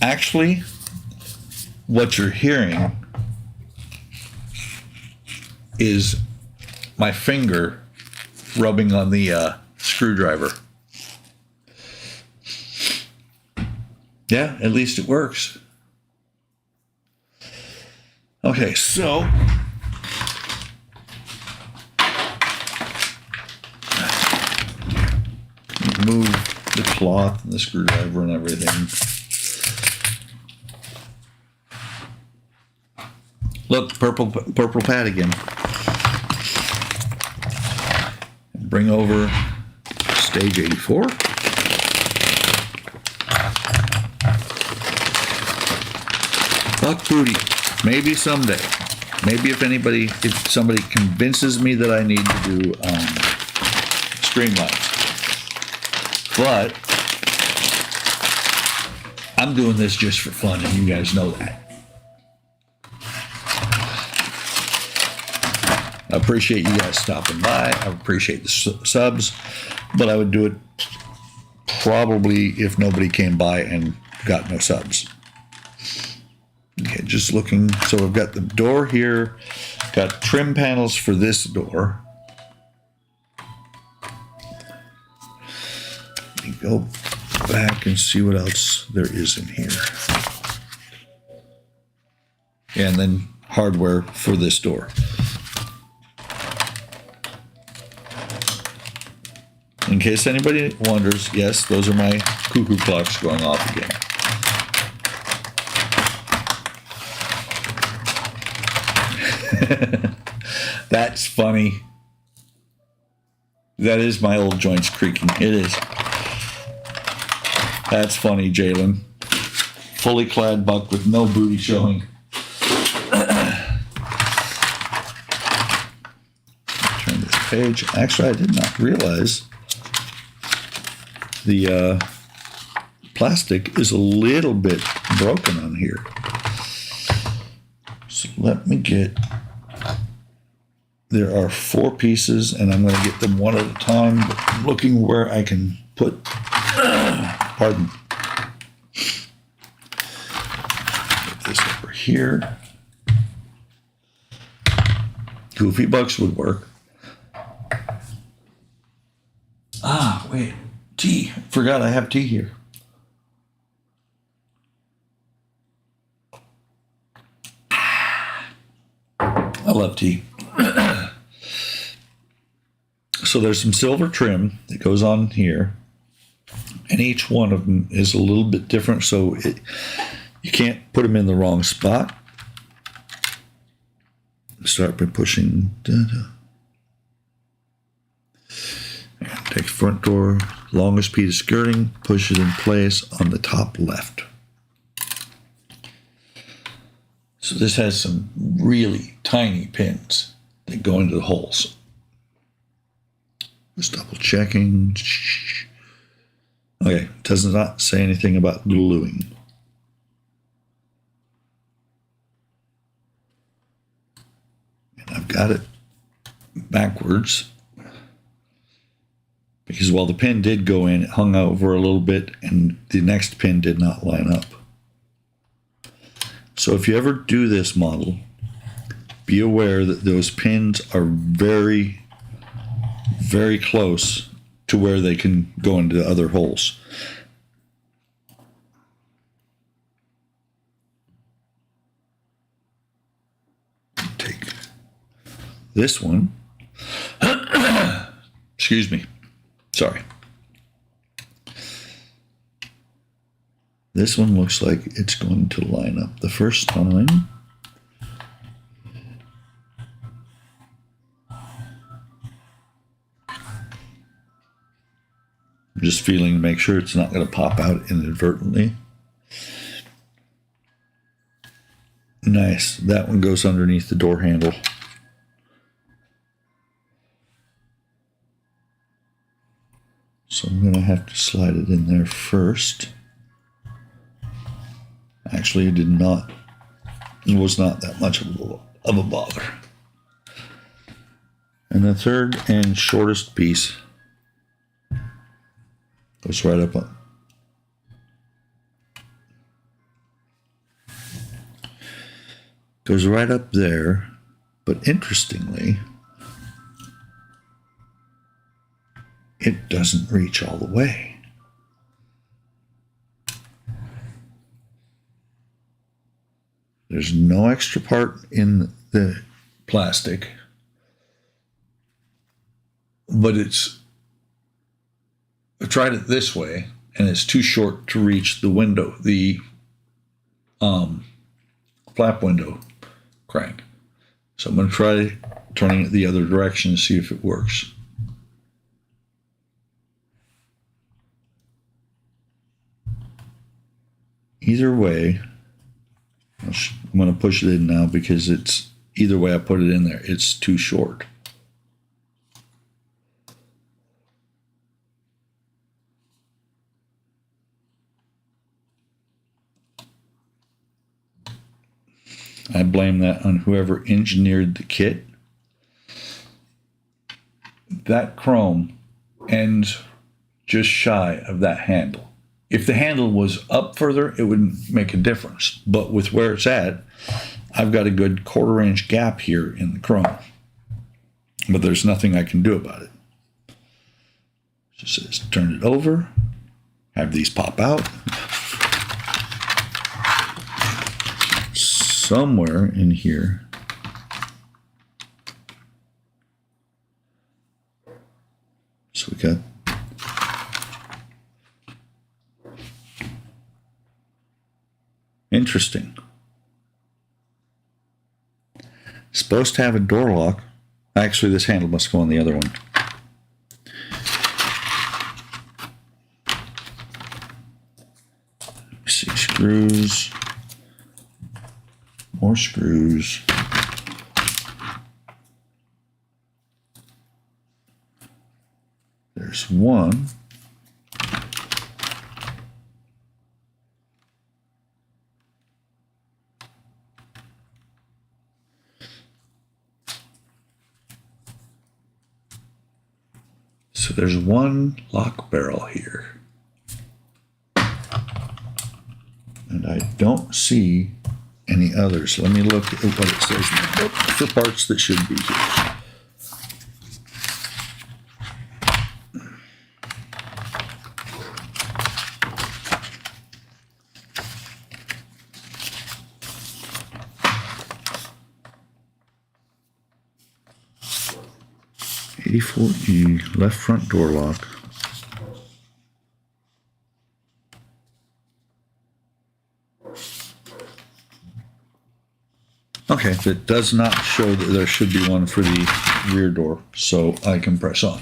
Actually, what you're hearing is my finger rubbing on the screwdriver. Yeah, at least it works. Okay, so move the cloth and the screwdriver and everything. Look, purple pad again. Bring over stage 84. Buck booty. Maybe someday. Maybe if somebody convinces me that I need to do streamlines. But I'm doing this just for fun, and you guys know that. I appreciate you guys stopping by. I appreciate the subs, but I would do it probably if nobody came by and got no subs. Okay, just looking. So we've got the door here, got trim panels for this door. Let me go back and see what else there is in here. And then hardware for this door. In case anybody wonders, yes, those are my cuckoo clocks going off again. That's funny. That is my old joints creaking. It is. That's funny, Jalen. Fully clad buck with no booty showing. Turn this page. Actually, I did not realize the plastic is a little bit broken on here. So let me get, there are 4 pieces and I'm going to get them one at a time, but I'm looking where I can put, pardon. Put this over here. Goofy bucks would work. Ah, wait. Tea. Forgot I have tea here. I love tea. So there's some silver trim that goes on here, and each one of them is a little bit different, so you can't put them in the wrong spot. Start by pushing. Take front door, longest piece of skirting, push it in place on the top left. So this has some really tiny pins that go into the holes. Just double checking. Okay, it does not say anything about gluing. And I've got it backwards. Because while the pin did go in, it hung over a little bit and the next pin did not line up. So if you ever do this model, be aware that those pins are very, very close to where they can go into other holes. Take this one. Excuse me. Sorry. This one looks like it's going to line up the first time. I'm just feeling to make sure it's not going to pop out inadvertently. Nice. That one goes underneath the door handle. So I'm going to have to slide it in there first. Actually, it was not that much of a bother. And the third and shortest piece goes right up on. Goes right up there, but interestingly, it doesn't reach all the way. There's no extra part in the plastic, but I tried it this way and it's too short to reach the window, the flap window crank. So I'm going to try turning it the other direction to see if it works. Either way, I'm going to push it in now because it's either way I put it in there, it's too short. I blame that on whoever engineered the kit. That chrome ends just shy of that handle. If the handle was up further, it wouldn't make a difference. But with where it's at, I've got a good 1/4 inch gap here in the chrome. But there's nothing I can do about it. It just says turn it over, have these pop out. Somewhere in here, so we got interesting. Supposed to have a door lock. Actually, this handle must go on the other one. Let's see, screws. More screws. There's one. So there's one lock barrel here. And I don't see any others. Let me look at what it says for parts that should be here. '84E left front door lock. Okay, that does not show that there should be one for the rear door, so I can press on.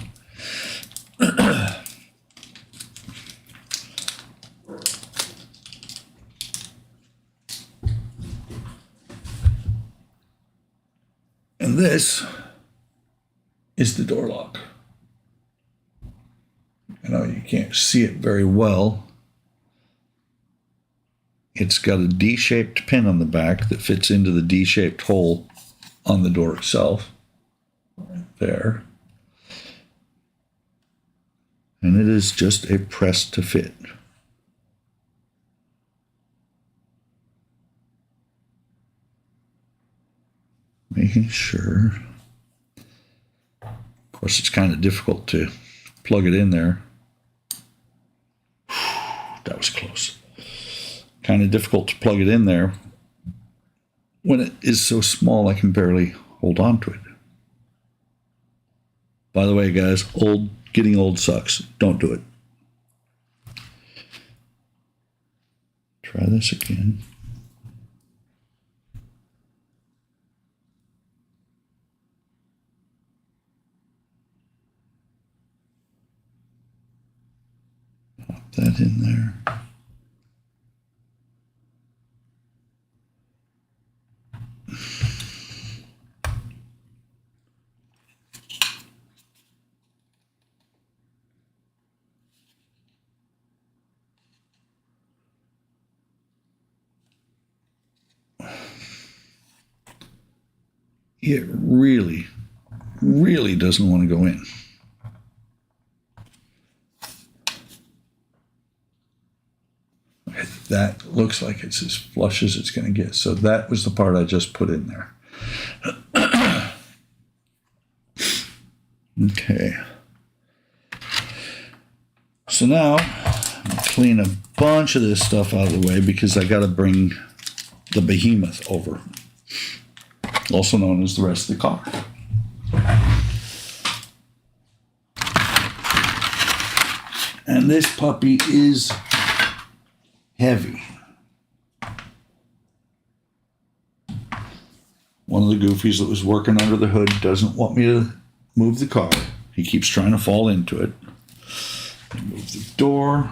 And this is the door lock. I know you can't see it very well. It's got a D-shaped pin on the back that fits into the D-shaped hole on the door itself. Right there. And it is just a press to fit. Making sure. Of course, it's kind of difficult to plug it in there. That was close. Kind of difficult to plug it in there when it is so small I can barely hold on to it. By the way, guys, getting old sucks. Don't do it. Try this again. Pop that in there. It really, really doesn't want to go in. That looks like it's as flush as it's going to get. So that was the part I just put in there. Okay. So now I'm going to clean a bunch of this stuff out of the way because I got to bring the behemoth over, also known as the rest of the car. And this puppy is heavy. One of the goofies that was working under the hood doesn't want me to move the car. He keeps trying to fall into it. Move the door.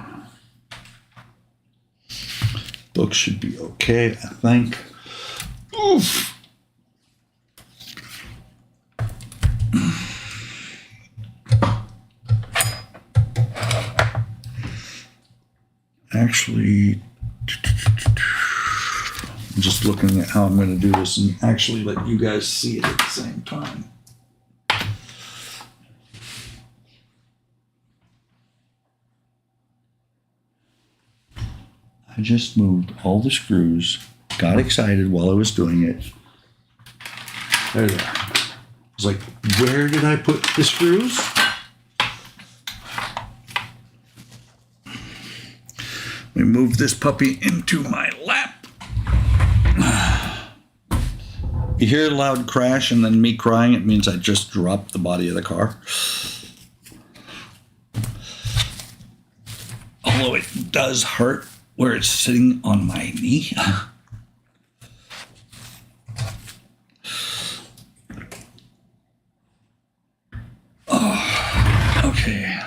Book should be okay, I think. Oof. Actually, I'm just looking at how I'm going to do this and actually let you guys see it at the same time. I just moved all the screws, got excited while I was doing it. There they are. I was like, where did I put the screws? We move this puppy into my lap. You hear a loud crash and then me crying, it means I just dropped the body of the car. Although it does hurt where it's sitting on my knee. Oh, okay.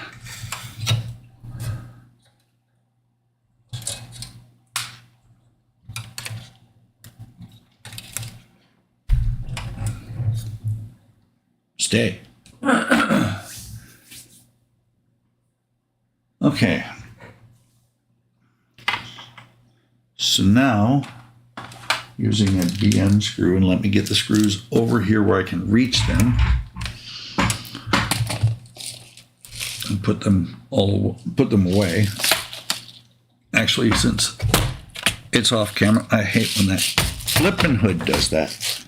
Stay. Okay. So now, using a BM screw, and let me get the screws over here where I can reach them, and put them away. Actually, since it's off camera, I hate when that flipping hood does that.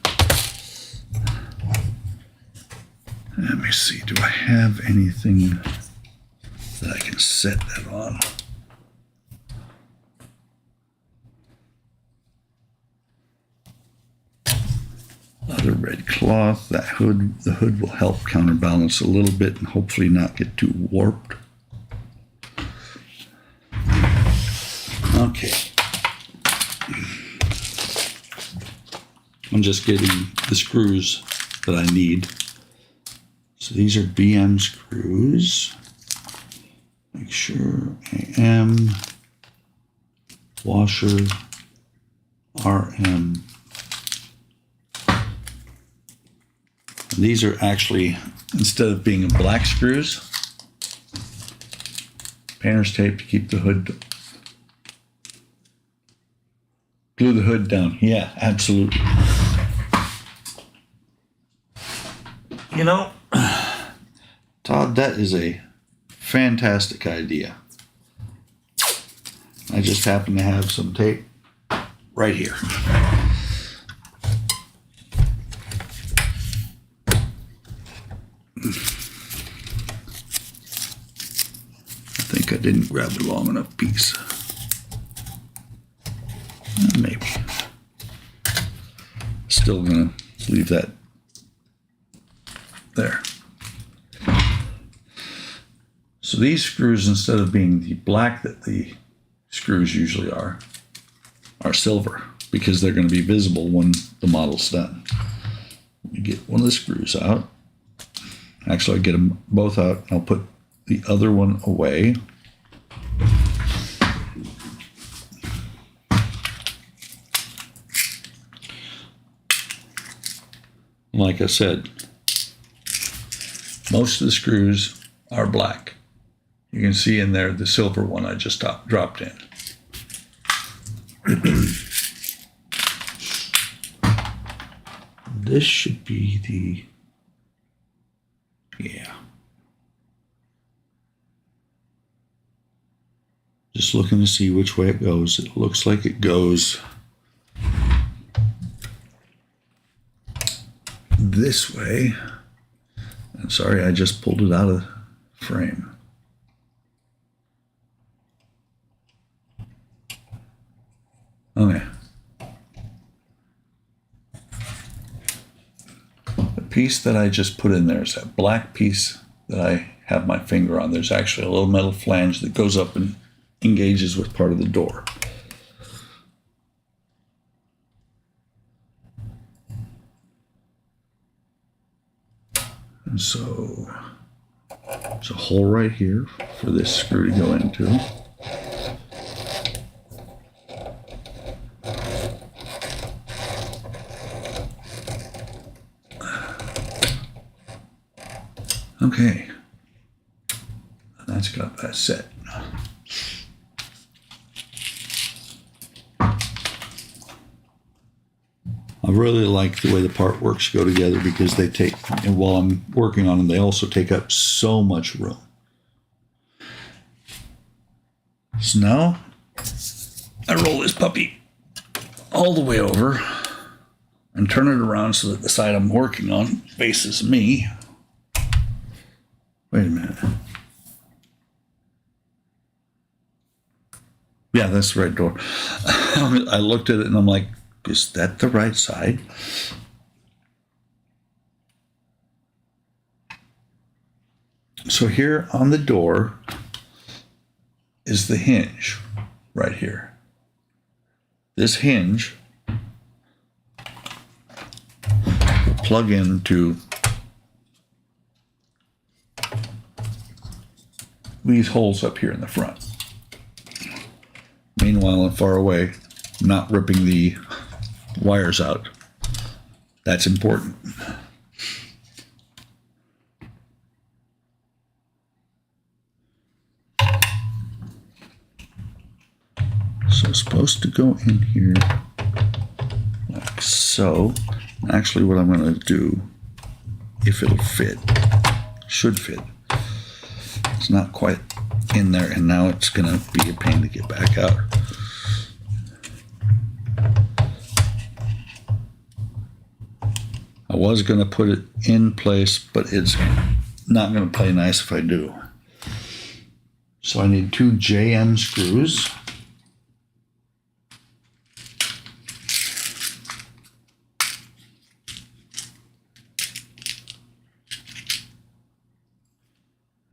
Let me see, do I have anything that I can set that on? Other red cloth, the hood will help counterbalance a little bit and hopefully not get too warped. Okay. I'm just getting the screws that I need. So these are BM screws. Make sure AM, washer, RM. And these are actually, instead of being black screws, painter's tape to keep the hood, glue the hood down. Yeah, absolutely. You know, Todd, that is a fantastic idea. I just happen to have some tape right here. I think I didn't grab a long enough piece. Maybe. Still gonna leave that there. So these screws, instead of being the black that the screws usually are silver, because they're going to be visible when the model's done. Let me get one of the screws out. Actually, I'll get them both out. I'll put the other one away. Like I said, most of the screws are black. You can see in there the silver one I just dropped in. This should be the, yeah. Just looking to see which way it goes. It looks like it goes this way. I'm sorry, I just pulled it out of frame. Okay. The piece that I just put in there is that black piece that I have my finger on. There's actually a little metal flange that goes up and engages with part of the door. And so there's a hole right here for this screw to go into. Okay, that's got that set. I really like the way the part works go together because they take, and while I'm working on them, they also take up so much room. So now I roll this puppy all the way over and turn it around so that the side I'm working on faces me. Wait a minute. Yeah, that's the right door. I looked at it and I'm like, is that the right side? So here on the door is the hinge right here. This hinge will plug into these holes up here in the front. Meanwhile, I'm far away, not ripping the wires out. That's important. So it's supposed to go in here like so. Actually, what I'm going to do, if it'll fit, should fit. It's not quite in there, and now it's going to be a pain to get back out. I was going to put it in place, but it's not going to play nice if I do. So I need 2 JM screws.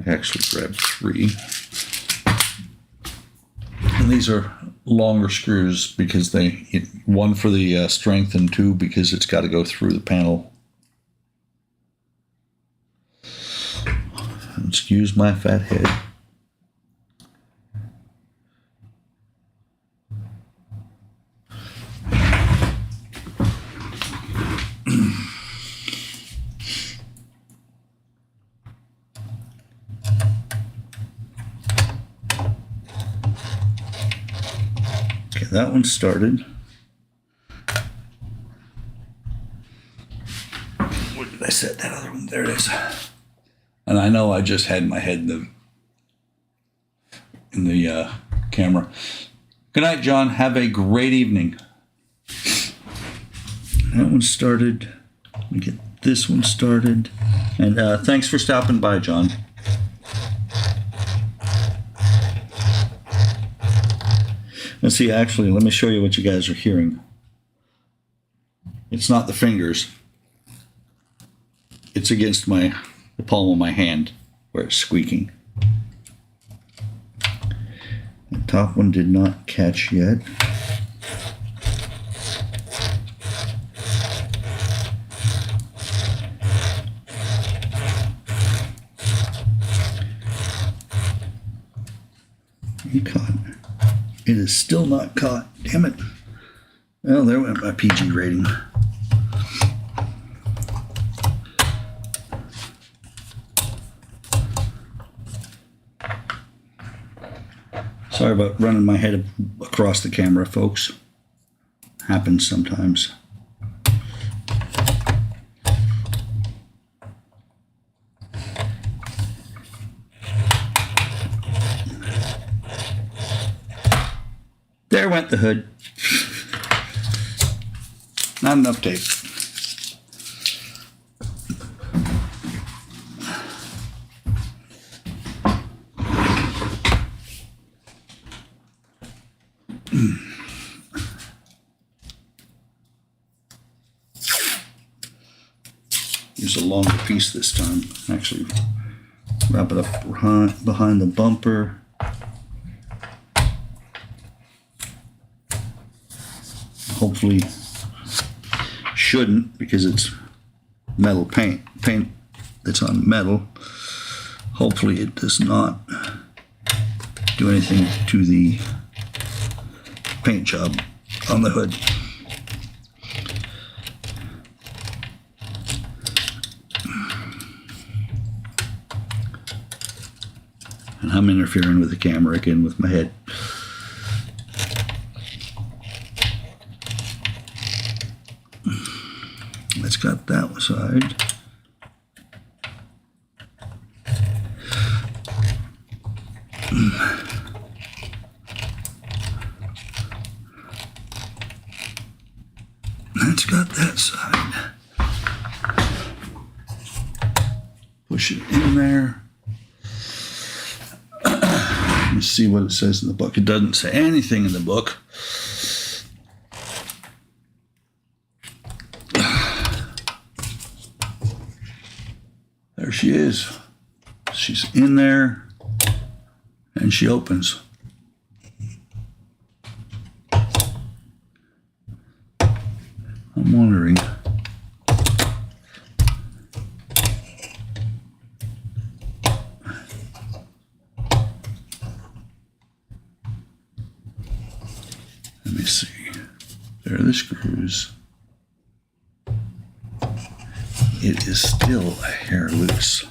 I actually grabbed 3. And these are longer screws because one for the strength and 2 because it's got to go through the panel. Excuse my fat head. Okay, that one started. Where did I set that other one? There it is. And I know I just had my head in the camera. Good night, John. Have a great evening. That one started. Let me get this one started. And thanks for stopping by, John. Let's see, actually, let me show you what you guys are hearing. It's not the fingers. It's against the palm of my hand where it's squeaking. The top one did not catch yet. He caught. It is still not caught. Damn it. Well, there went my PG rating. Sorry about running my head across the camera, folks. Happens sometimes. There went the hood. Not enough tape. Use a longer piece this time. Actually, wrap it up behind the bumper. Hopefully shouldn't, because it's metal paint that's on metal. Hopefully it does not do anything to the paint job on the hood. And I'm interfering with the camera again with my head. Let's got that side. That's got that side. Push it in there. Let me see what it says in the book. It doesn't say anything in the book. There she is. She's in there and she opens. I'm wondering. Let me see. There are the screws. It is still a hair loose.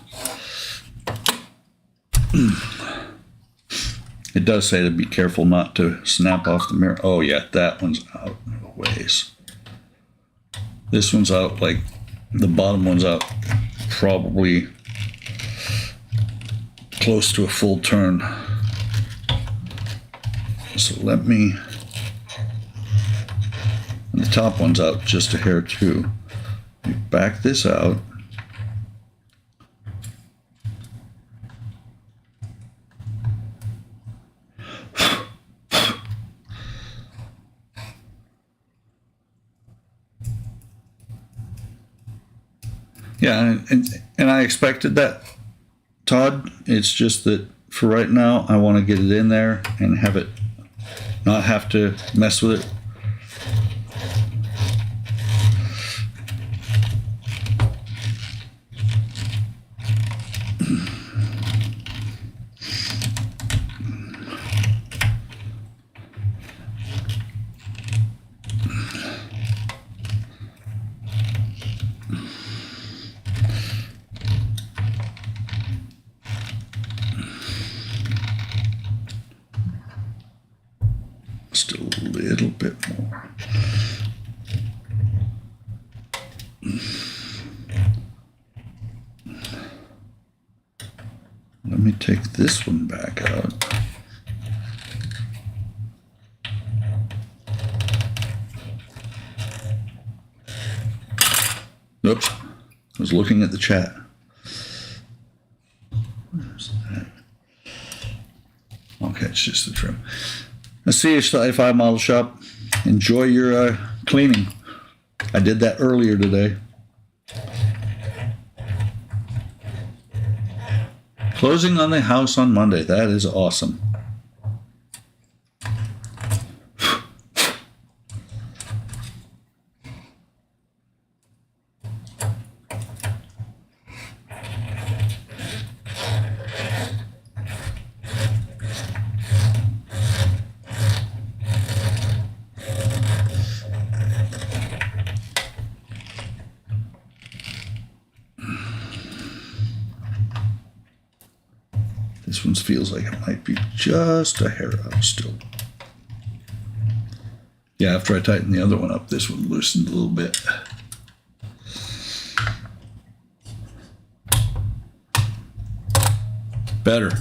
It does say to be careful not to snap off the mirror. Oh yeah, that one's out a ways. This one's out, like the bottom one's out probably close to a full turn. So let me, and the top one's out just a hair too. Let me back this out. Yeah, and I expected that, Todd. It's just that for right now, I want to get it in there and have it not have to mess with it. Just a little bit more. Let me take this one back out. Oops, I was looking at the chat. Where's that? Okay, it's just the trim. A CH-35 model shop. Enjoy your cleaning. I did that earlier today. Closing on the house on Monday. That is awesome. This one feels like it might be just a hair out still. Yeah, after I tightened the other one up, this one loosened a little bit. Better.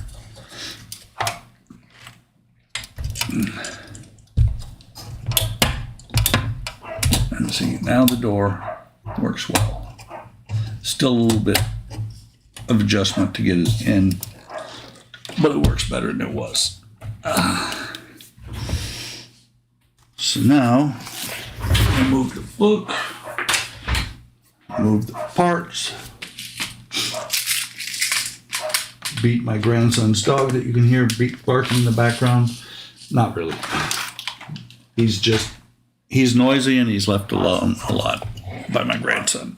And see, now the door works well. Still a little bit of adjustment to get it in, but it works better than it was. So now, I move the book, move the parts, beat my grandson's dog that you can hear barking in the background. Not really. He's noisy and he's left alone a lot by my grandson.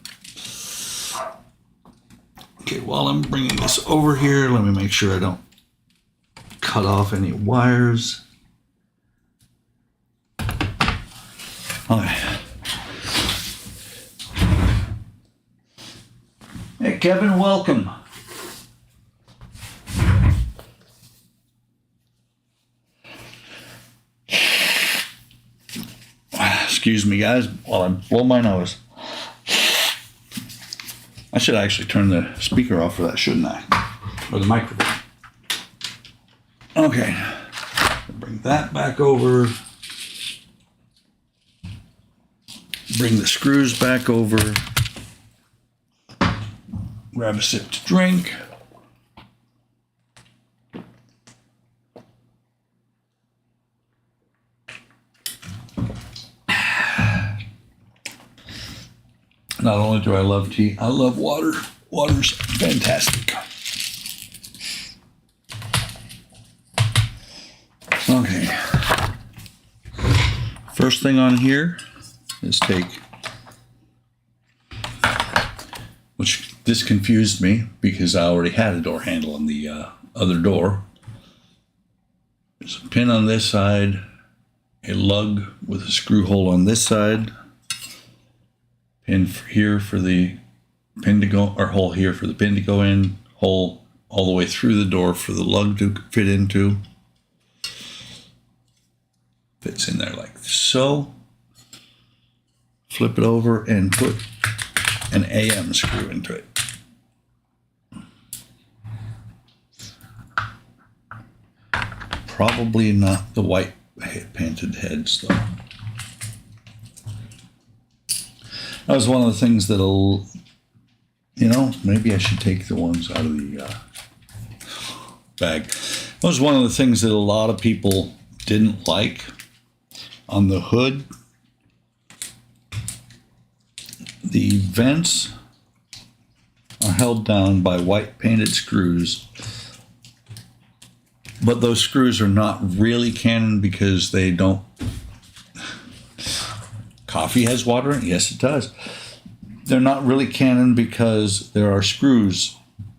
Okay, while I'm bringing this over here, let me make sure I don't cut off any wires. Okay. Hey, Kevin, welcome. Excuse me, guys, while I blow my nose. I should actually turn the speaker off for that, shouldn't I? Or the microphone. Okay. Bring that back over. Bring the screws back over. Grab a sip to drink. Not only do I love tea, I love water. Water's fantastic. Okay. First thing on here is which this confused me because I already had a door handle on the other door. There's a pin on this side, a lug with a screw hole on this side, pin here for the pin to go, or hole here for the pin to go in, hole all the way through the door for the lug to fit into. Fits in there like so. Flip it over and put an AM screw into it. Probably not the white painted heads though. That was one of the things that'll, maybe I should take the ones out of the bag. That was one of the things that a lot of people didn't like on the hood. The vents are held down by white painted screws, but those screws are not really Canon because they don't. Coffee has water in it? Yes, it does. They're not really Canon because there are screws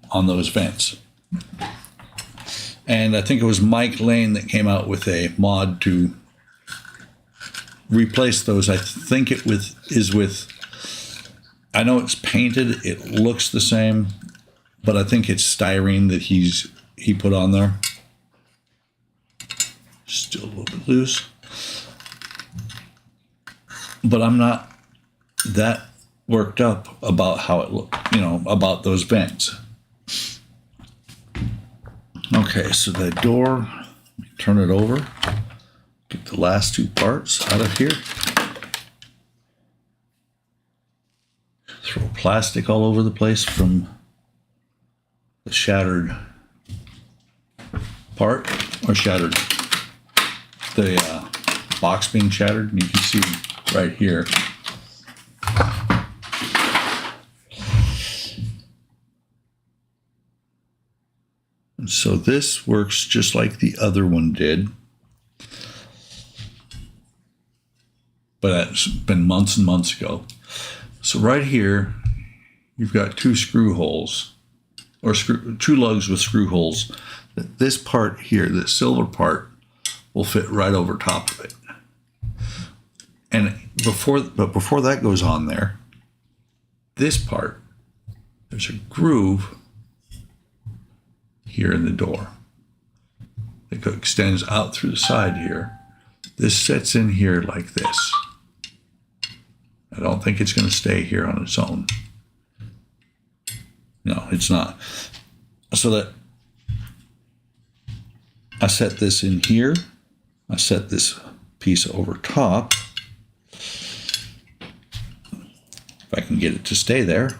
on those vents. And I think it was Mike Lane that came out with a mod to replace those. I think it is with, I know it's painted, it looks the same, but I think it's styrene that he put on there. Still a little bit loose. But I'm not that worked up about how it looked, about those vents. Okay, so the door, turn it over, get the last two parts out of here. Throw plastic all over the place from the shattered part, or shattered, the box being shattered, and you can see right here. And so this works just like the other one did. But that's been months and months ago. So right here, you've got two screw holes, or two lugs with screw holes. This part here, this silver part, will fit right over top of it. And before that goes on there, this part, there's a groove here in the door that extends out through the side here. This sets in here like this. I don't think it's going to stay here on its own. No, it's not. So that I set this in here. I set this piece over top. If I can get it to stay there.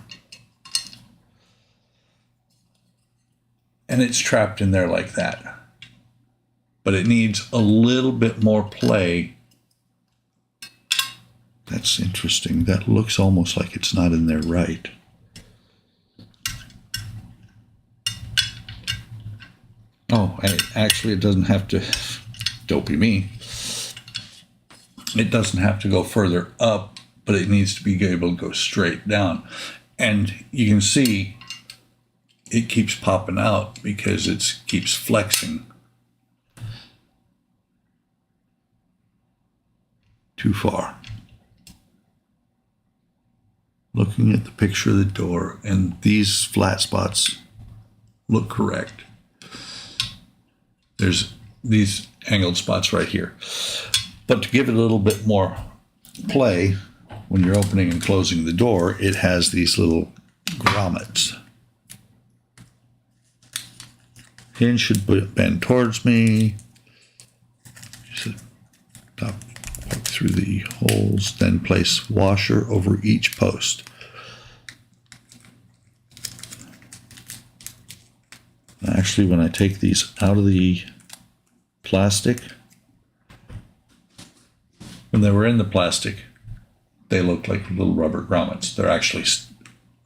And it's trapped in there like that. But it needs a little bit more play. That's interesting. That looks almost like it's not in there right. Oh, and it doesn't have to, dopey me. It doesn't have to go further up, but it needs to be able to go straight down. And you can see it keeps popping out because it keeps flexing. Too far. Looking at the picture of the door, and these flat spots look correct. There's these angled spots right here. But to give it a little bit more play, when you're opening and closing the door, it has these little grommets. Hinge should bend towards me. Should poke through the holes, then place washer over each post. Actually, when I take these out of the plastic, when they were in the plastic, they looked like little rubber grommets. They're actually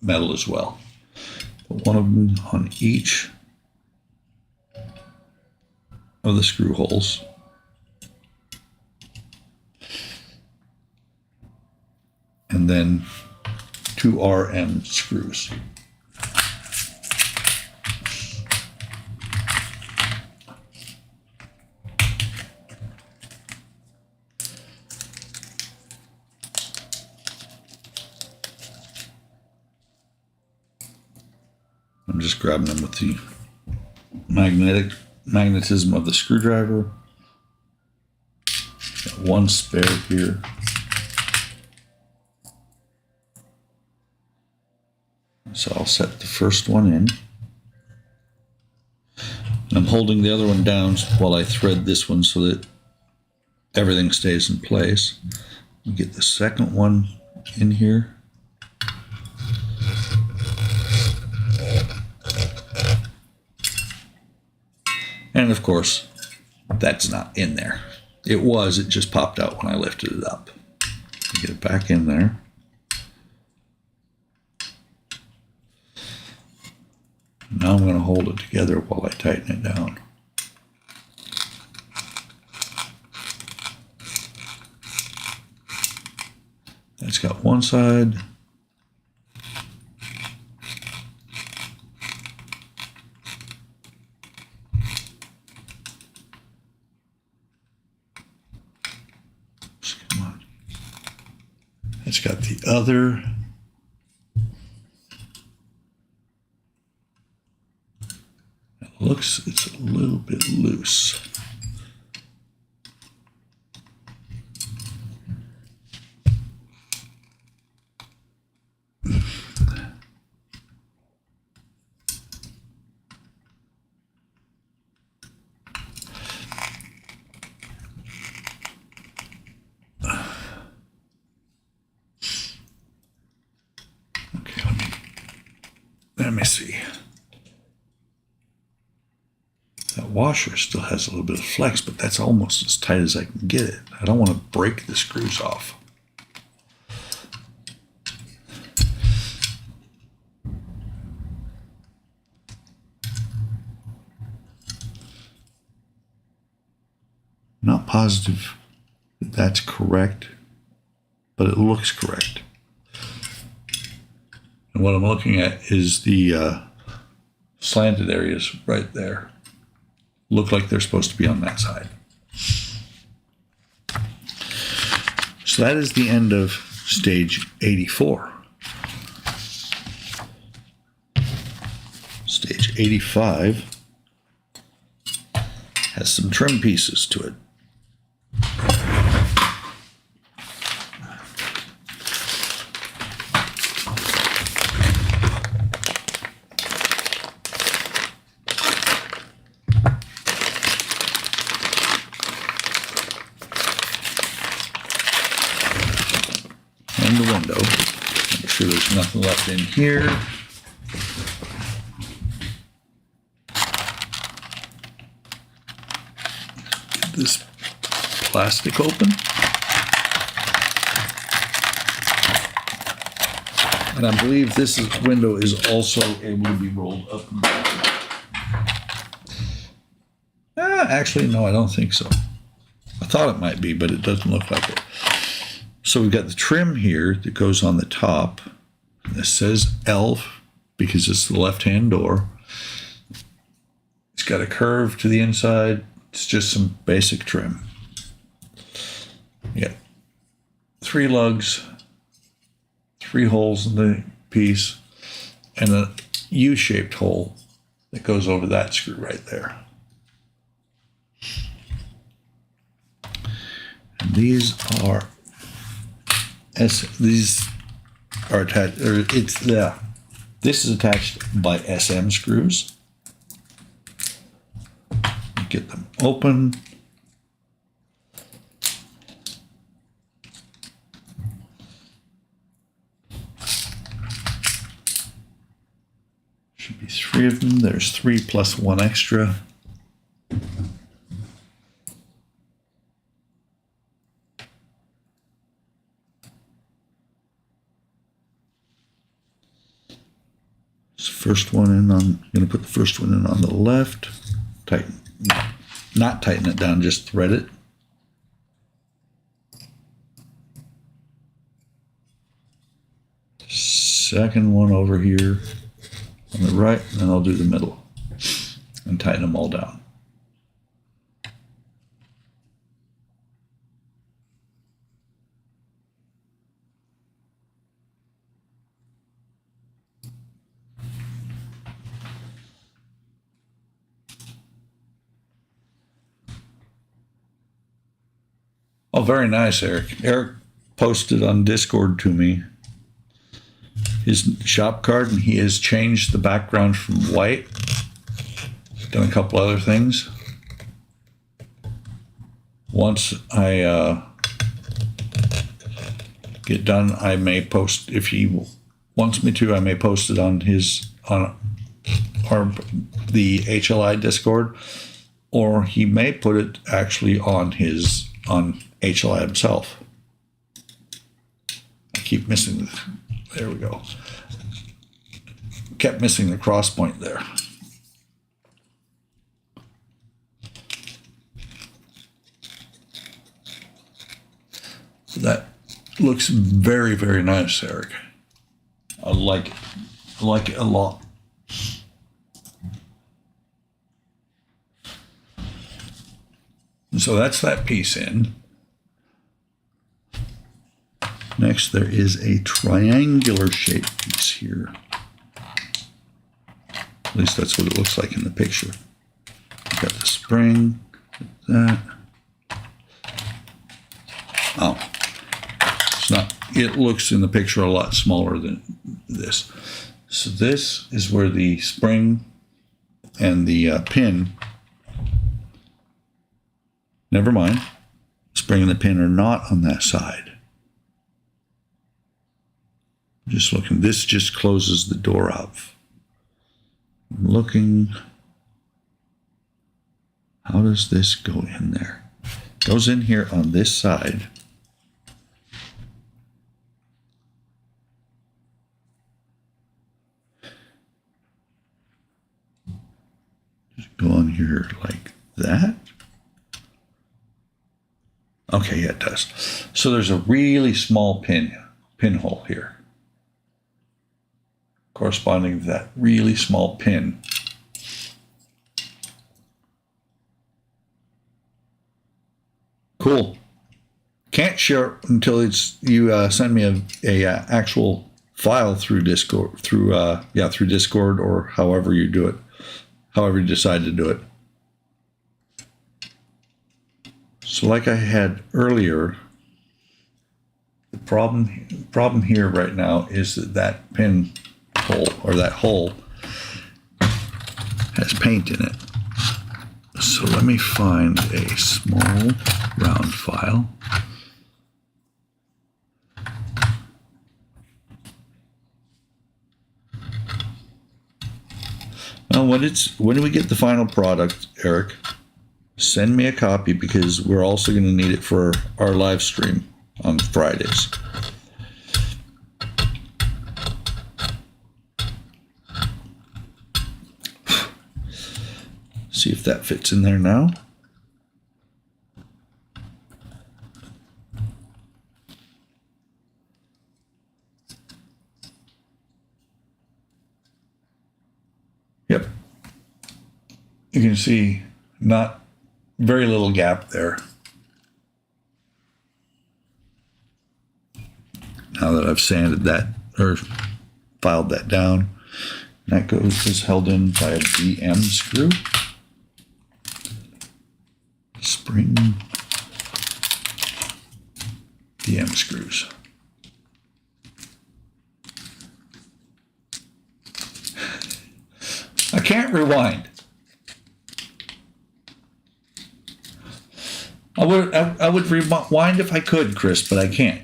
metal as well. Put one of them on each of the screw holes. And then 2 RM screws. I'm just grabbing them with the magnetism of the screwdriver. Got one spare here. So I'll set the first one in. And I'm holding the other one down while I thread this one so that everything stays in place. Get the second one in here. And of course, that's not in there. It was, it just popped out when I lifted it up. Get it back in there. Now I'm going to hold it together while I tighten it down. That's got one side. Come on. It's got the other. Looks, it's a little bit loose. Okay, let me see. That washer still has a little bit of flex, but that's almost as tight as I can get it. I don't want to break the screws off. Not positive that that's correct, but it looks correct. And what I'm looking at is the slanted areas right there. Look like they're supposed to be on that side. So that is the end of stage 84. Stage 85 has some trim pieces to it. The window. Make sure there's nothing left in here. Get this plastic open. And I believe this window is also able to be rolled up and down. Actually, no, I don't think so. I thought it might be, but it doesn't look like it. So we've got the trim here that goes on the top. This says ELF because it's the left-hand door. It's got a curve to the inside. It's just some basic trim. You got 3 lugs, 3 holes in the piece, and a U-shaped hole that goes over that screw right there. And these are attached, or it's This is attached by SM screws. Get them open. Should be 3 of them. There's 3 plus 1 extra. First one in on, I'm going to put the first one in on the left. Tighten, not tighten it down, just thread it. Second one over here on the right, and then I'll do the middle and tighten them all down. Oh, very nice, Eric. Eric posted on Discord to me his shop card, and he has changed the background from white. Done a couple other things. Once I get done, I may post, if he wants me to, I may post it on the HLI Discord, or he may put it actually on HLI himself. I keep missing there we go. Kept missing the cross point there. So that looks very, very nice, Eric. I like it. I like it a lot. So that's that piece in. Next, there is a triangular shaped piece here. At least that's what it looks like in the picture. Got the spring, that. Oh, it's not, it looks in the picture a lot smaller than this. So this is where the spring and the pin, never mind, spring and the pin are not on that side. Just looking, this just closes the door up. I'm looking, how does this go in there? Goes in here on this side. Just go on here like that. Okay, yeah, it does. So there's a really small pinhole here, corresponding to that really small pin. Cool. Can't share it until you send me a actual file through Discord, through Discord, or however you do it, however you decide to do it. So like I had earlier, the problem here right now is that pin hole, or that hole, has paint in it. So let me find a small round file. Now when we get the final product, Eric, send me a copy, because we're also going to need it for our live stream on Fridays. See if that fits in there now. Yep. You can see not very little gap there. Now that I've sanded that or filed that down, that is held in by a DM screw. Spring DM screws. can't rewind. I would rewind if I could, Chris, but I can't.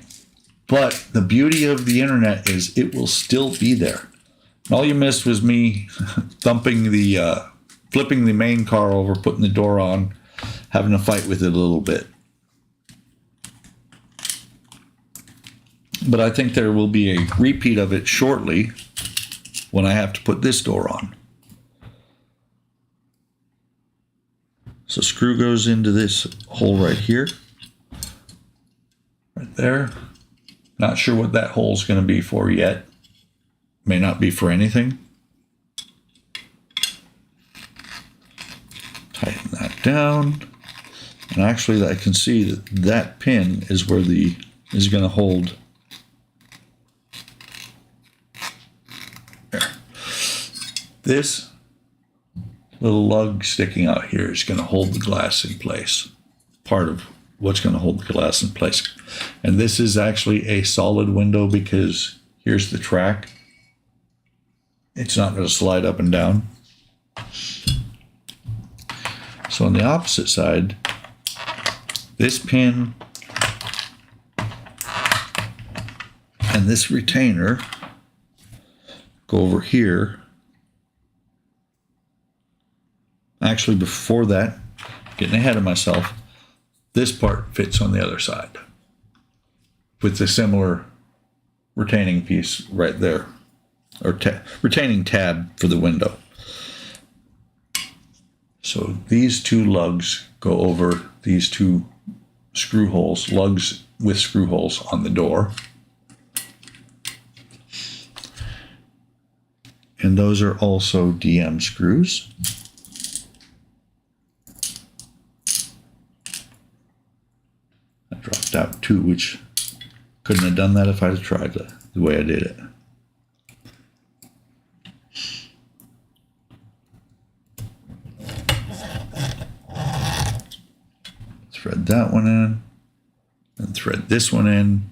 But the beauty of the internet is it will still be there. All you missed was me flipping the main car over, putting the door on, having a fight with it a little bit. But I think there will be a repeat of it shortly when I have to put this door on. So screw goes into this hole right here. Right there. Not sure what that hole's going to be for yet. May not be for anything. Tighten that down. And actually I can see that that pin is where is going to hold. There. This little lug sticking out here is going to hold the glass in place. Part of what's going to hold the glass in place. And this is actually a solid window because here's the track. It's not going to slide up and down. So on the opposite side, this pin and this retainer go over here. Actually, before that, getting ahead of myself, this part fits on the other side with the similar retaining piece right there, or retaining tab for the window. So these two lugs go over these two screw holes, lugs with screw holes on the door. And those are also DM screws. I dropped out two, which couldn't have done that if I'd tried the way I did it. Thread that one in, and thread this one in.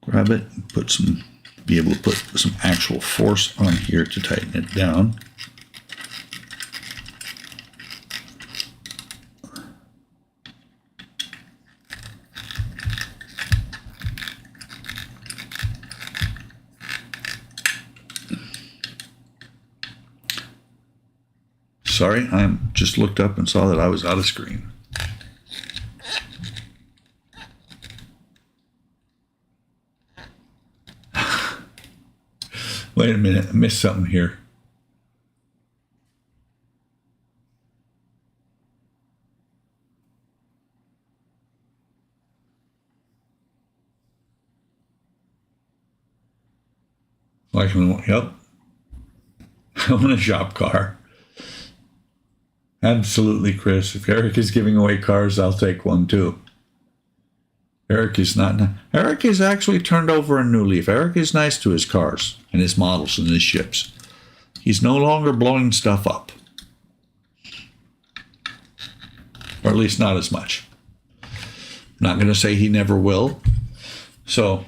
Grab it and be able to put some actual force on here to tighten it down. Sorry, I just looked up and saw that I was out of screen. Wait a minute, I missed something here. Yep. I want a shop car. Absolutely, Chris. If Eric is giving away cars, I'll take one too. Eric is not. Eric has actually turned over a new leaf. Eric is nice to his cars and his models and his ships. He's no longer blowing stuff up. Or at least not as much. I'm not going to say he never will. So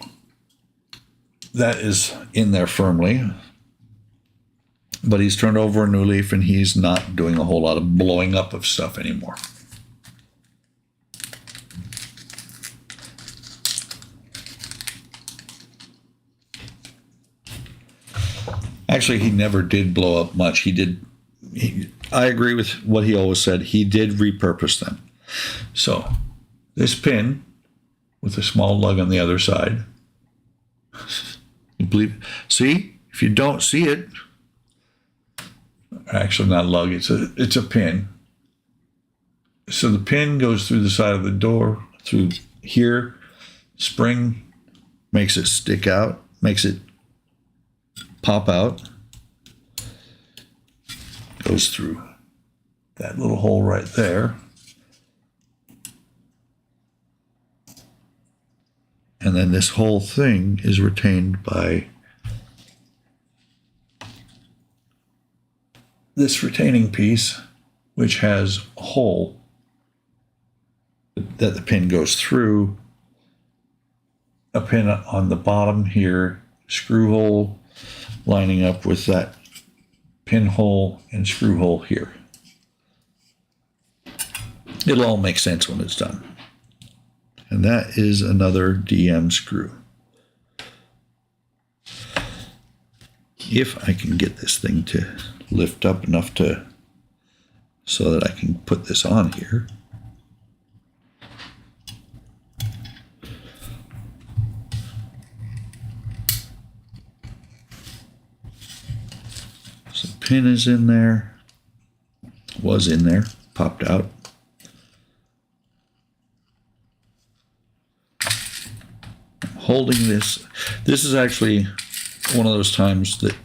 that is in there firmly. But he's turned over a new leaf and he's not doing a whole lot of blowing up of stuff anymore. Actually, he never did blow up much. I agree with what he always said. He did repurpose them. So this pin with a small lug on the other side. You believe? See, if you don't see it, actually not lug, it's a pin. So the pin goes through the side of the door, through here. Spring makes it stick out, makes it pop out. Goes through that little hole right there. And then this whole thing is retained by this retaining piece, which has a hole that the pin goes through. A pin on the bottom here, screw hole lining up with that pinhole and screw hole here. It'll all make sense when it's done. And that is another DM screw. If I can get this thing to lift up enough so that I can put this on here. So the pin is in there, was in there, popped out. Holding this. This is actually one of those times that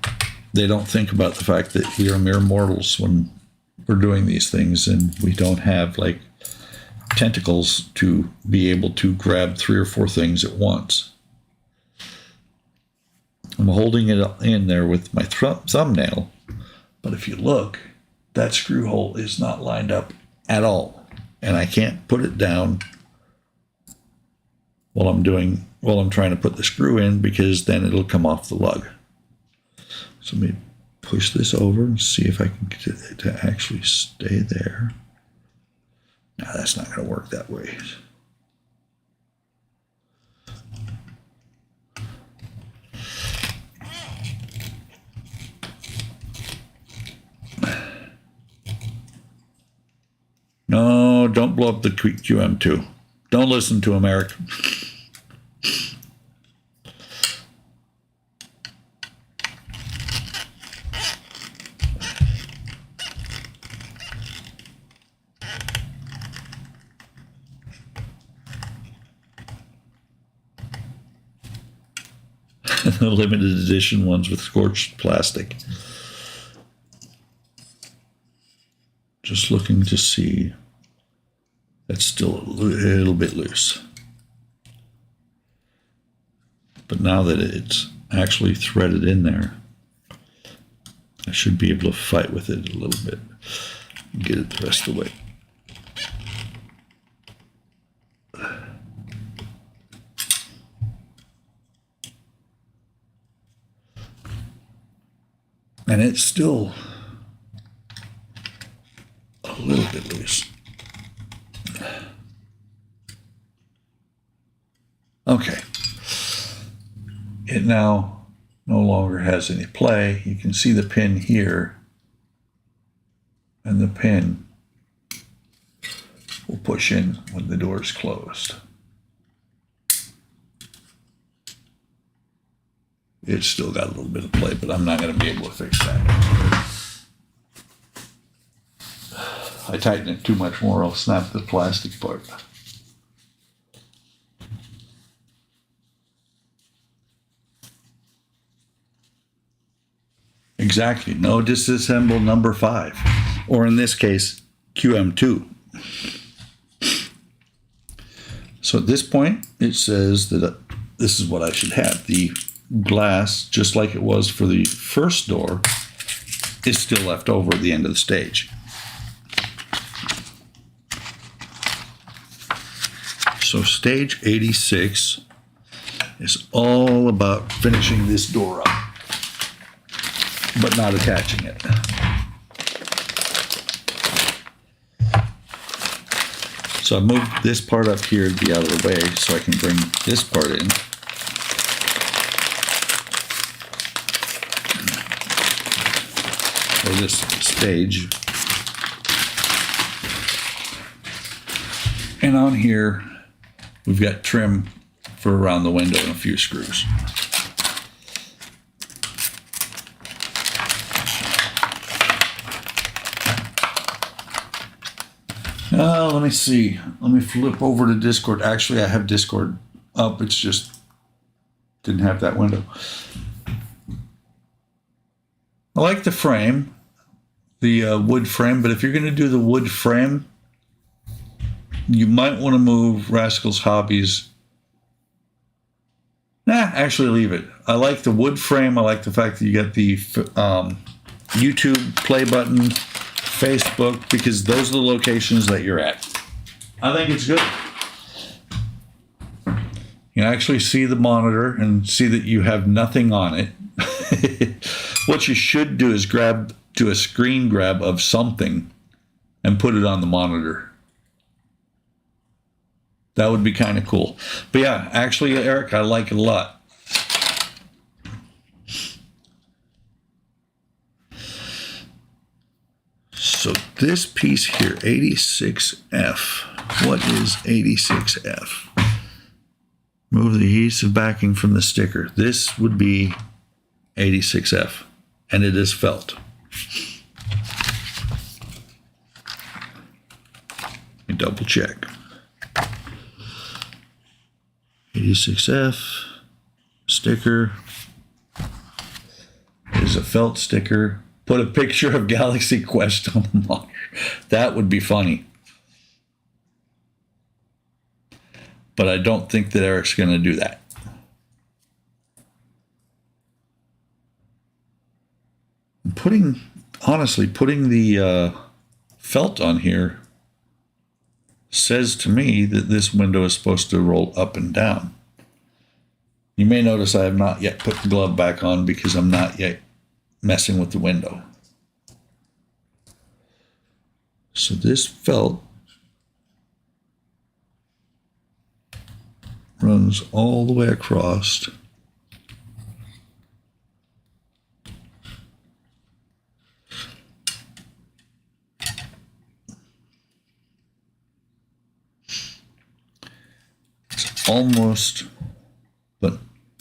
they don't think about the fact that we are mere mortals when we're doing these things, and we don't have like tentacles to be able to grab 3 or 4 things at once. I'm holding it in there with my thumbnail, but if you look, that screw hole is not lined up at all, and I can't put it down while I'm trying to put the screw in, because then it'll come off the lug. So let me push this over and see if I can get it to actually stay there. No, that's not going to work that way. No, don't blow up the QM2. Don't listen to him, Eric. The limited edition ones with scorched plastic. Just looking to see. That's still a little bit loose. But now that it's actually threaded in there, I should be able to fight with it a little bit and get it the rest of the way. And it's still a little bit loose. Okay. It now no longer has any play. You can see the pin here, and the pin will push in when the door is closed. It's still got a little bit of play, but I'm not going to be able to fix that. I tighten it too much more, I'll snap the plastic part. Exactly. No disassemble number 5, or in this case, QM2. So at this point, it says that this is what I should have. The glass, just like it was for the first door, is still left over at the end of the stage. So stage 86 is all about finishing this door up, but not attaching it. So I moved this part up here to be out of the way so I can bring this part in. Or this stage. And on here, we've got trim for around the window and a few screws. Let me see. Let me flip over to Discord. Actually, I have Discord up. It's just didn't have that window. I like the frame, the wood frame, but if you're going to do the wood frame, you might want to move Rascal's Hobbies. Actually leave it. I like the wood frame. I like the fact that you got the YouTube play button, Facebook, because those are the locations that you're at. I think it's good. You actually see the monitor and see that you have nothing on it. What you should do is do a screen grab of something and put it on the monitor. That would be kind of cool. But yeah, actually, Eric, I like it a lot. So this piece here, 86F. What is 86F? Remove the adhesive backing from the sticker. This would be 86F, and it is felt. Let me double check. 86F sticker is a felt sticker. Put a picture of Galaxy Quest on the monitor. That would be funny. But I don't think that Eric's going to do that. Honestly, putting the felt on here says to me that this window is supposed to roll up and down. You may notice I have not yet put the glove back on because I'm not yet messing with the window. So this felt runs all the way across.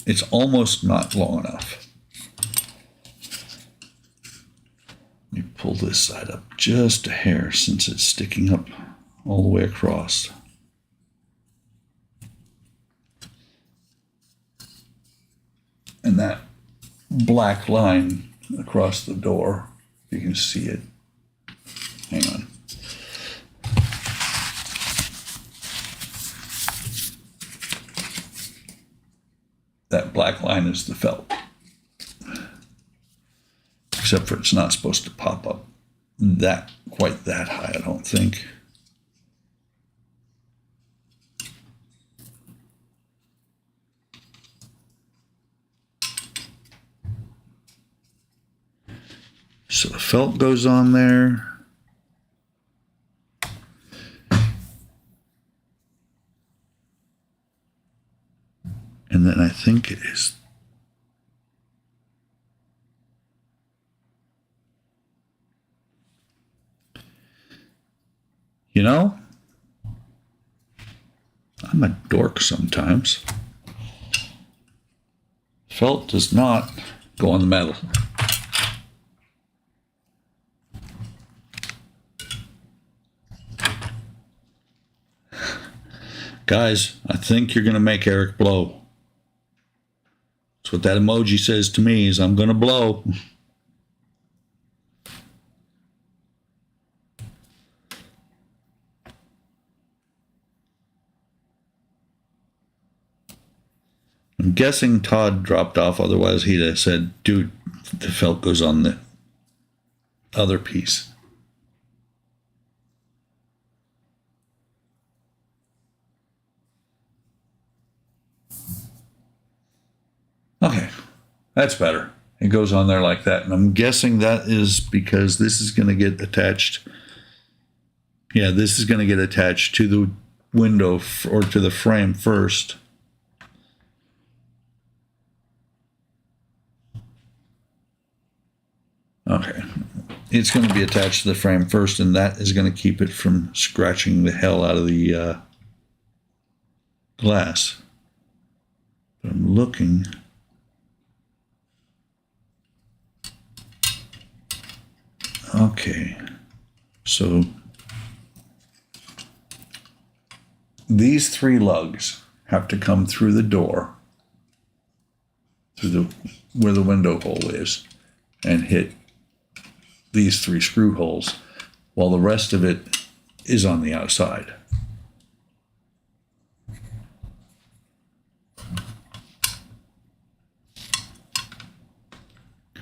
It's almost not long enough. Let me pull this side up just a hair since it's sticking up all the way across. And that black line across the door, you can see it. Hang on. That black line is the felt. Except for it's not supposed to pop up quite that high, I don't think. So the felt goes on there. And then I think it is. You know, I'm a dork sometimes. Felt does not go on the metal. Guys, I think you're going to make Eric blow. That's what that emoji says to me, is I'm going to blow. I'm guessing Todd dropped off, otherwise he'd have said, dude, the felt goes on the other piece. Okay, that's better. It goes on there like that. And I'm guessing that is because this is going to get attached. Yeah, this is going to get attached to the window or to the frame first. Okay, it's going to be attached to the frame first, and that is going to keep it from scratching the hell out of the glass. But I'm looking. Okay, so these three lugs have to come through the door, through where the window hole is, and hit these three screw holes, while the rest of it is on the outside.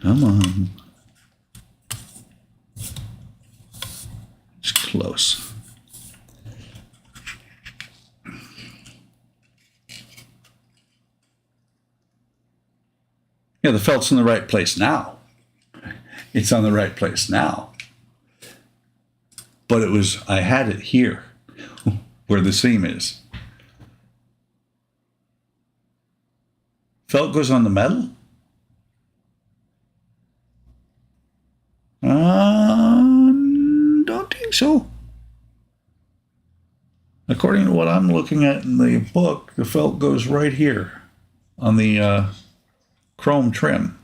Come on. It's close. Yeah, the felt's in the right place now. It's on the right place now. But I had it here, where the seam is. Felt goes on the metal? Don't think so. According to what I'm looking at in the book, the felt goes right here on the chrome trim.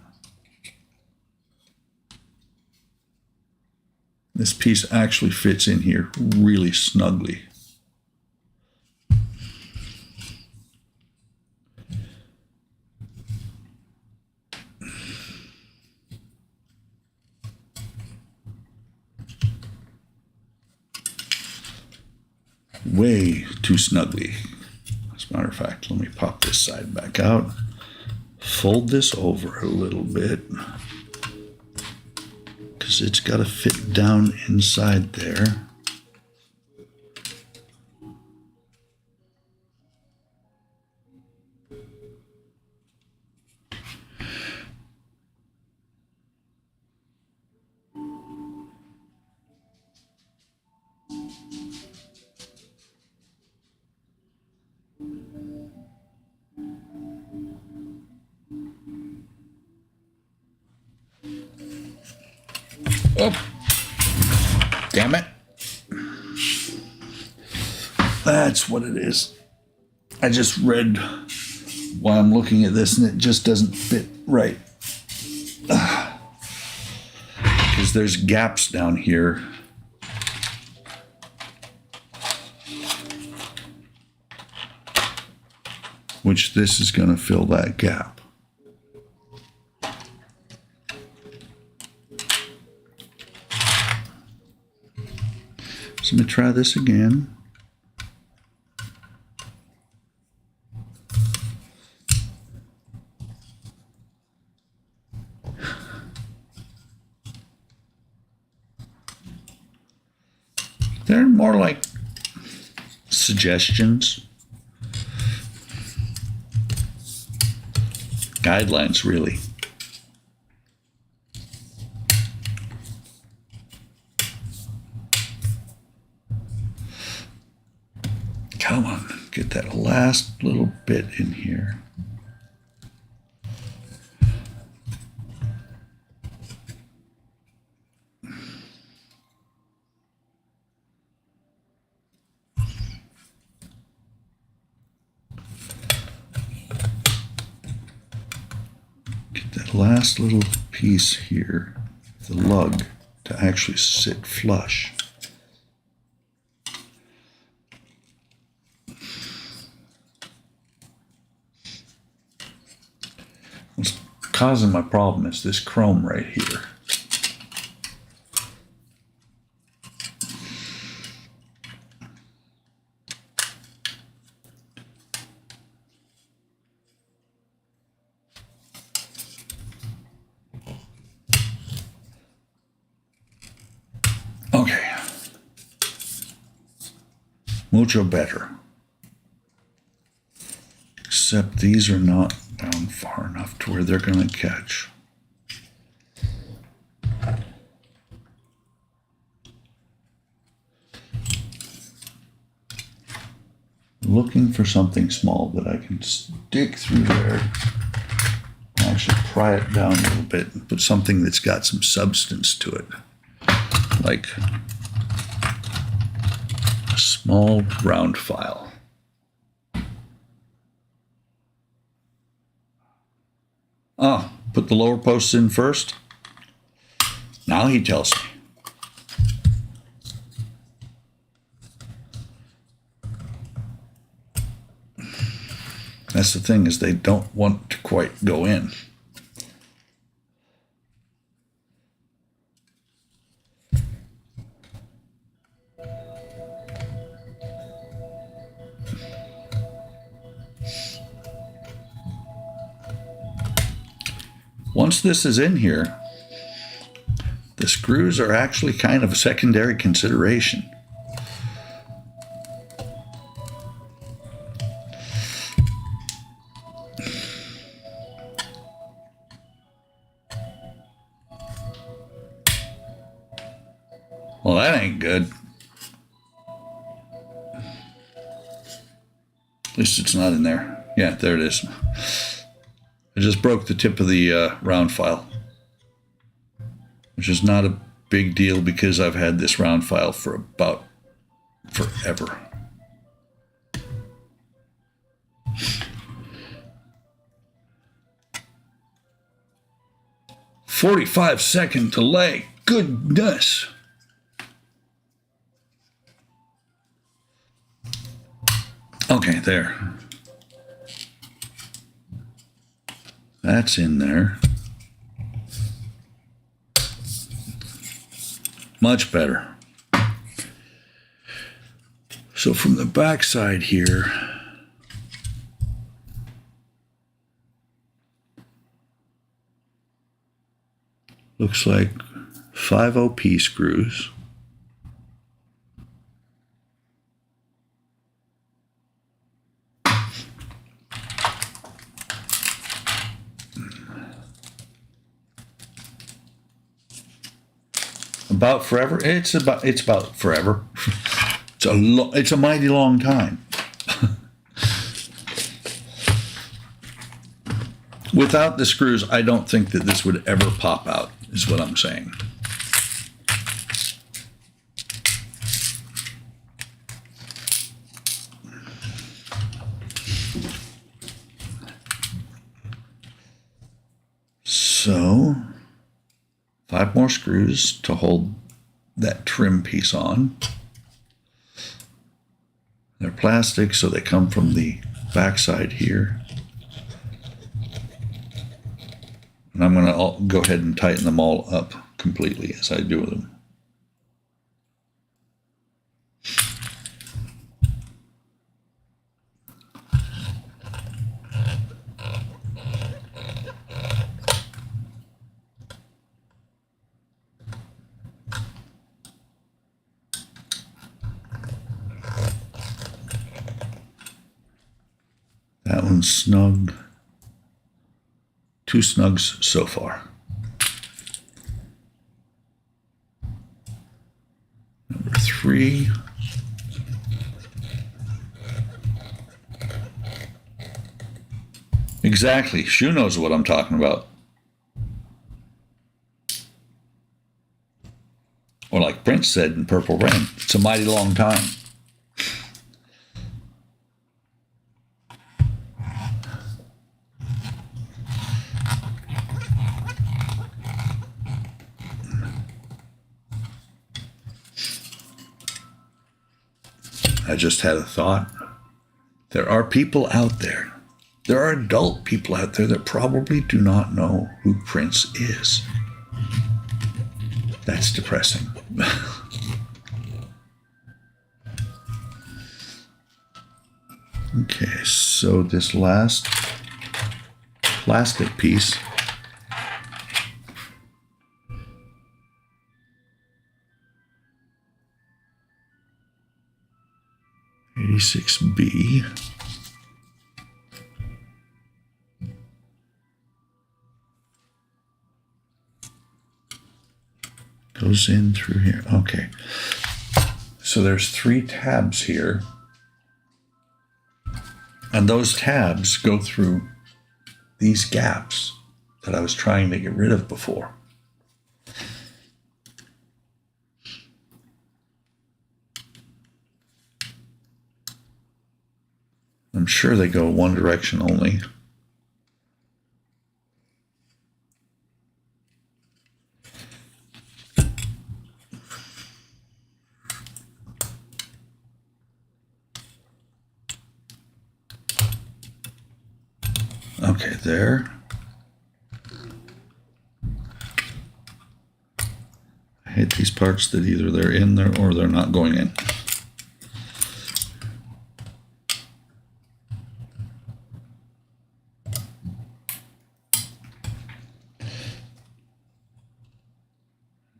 This piece actually fits in here really snugly. Way too snugly. As a matter of fact, let me pop this side back out. Fold this over a little bit, because it's got to fit down inside there. Oh, damn it. That's what it is. I just read while I'm looking at this and it just doesn't fit right. Because there's gaps down here. Which this is going to fill that gap. So let me try this again. They're more like suggestions, guidelines, really. Come on, get that last little bit in here. Get that last little piece here, the lug, to actually sit flush. What's causing my problem is this chrome right here. Okay. Mucho better. Except these are not down far enough to where they're going to catch. Looking for something small that I can stick through there. Actually pry it down a little bit and put something that's got some substance to it. Like a small round file. Oh, put the lower posts in first. Now he tells me. That's the thing, is they don't want to quite go in. Once this is in here, the screws are actually kind of a secondary consideration. good. At least it's not in there. Yeah, there it is. I just broke the tip of the round file, which is not a big deal because I've had this round file for about forever. "45-second delay. Goodness." Okay, there. That's in there. Much better. So from the back side here, looks like 5 OP screws. About forever? It's about forever. It's a mighty long time. Without the screws, I don't think that this would ever pop out, is what I'm saying. So, 5 more screws to hold that trim piece on. They're plastic, so they come from the backside here. And I'm going to go ahead and tighten them all up completely as I do them. That one's snug. 2 snugs so far. Number 3. Exactly. Shu knows what I'm talking about. Or like Prince said in Purple Rain, it's a mighty long time. I just had a thought. There are people out there. There are adult people out there that probably do not know who Prince is. That's depressing. Okay, so this last plastic piece (86B) goes in through here. Okay, so there's 3 tabs here, and those tabs go through these gaps that I was trying to get rid of before. I'm sure they go one direction only. Okay, there. I hate these parts that either they're in there or they're not going in.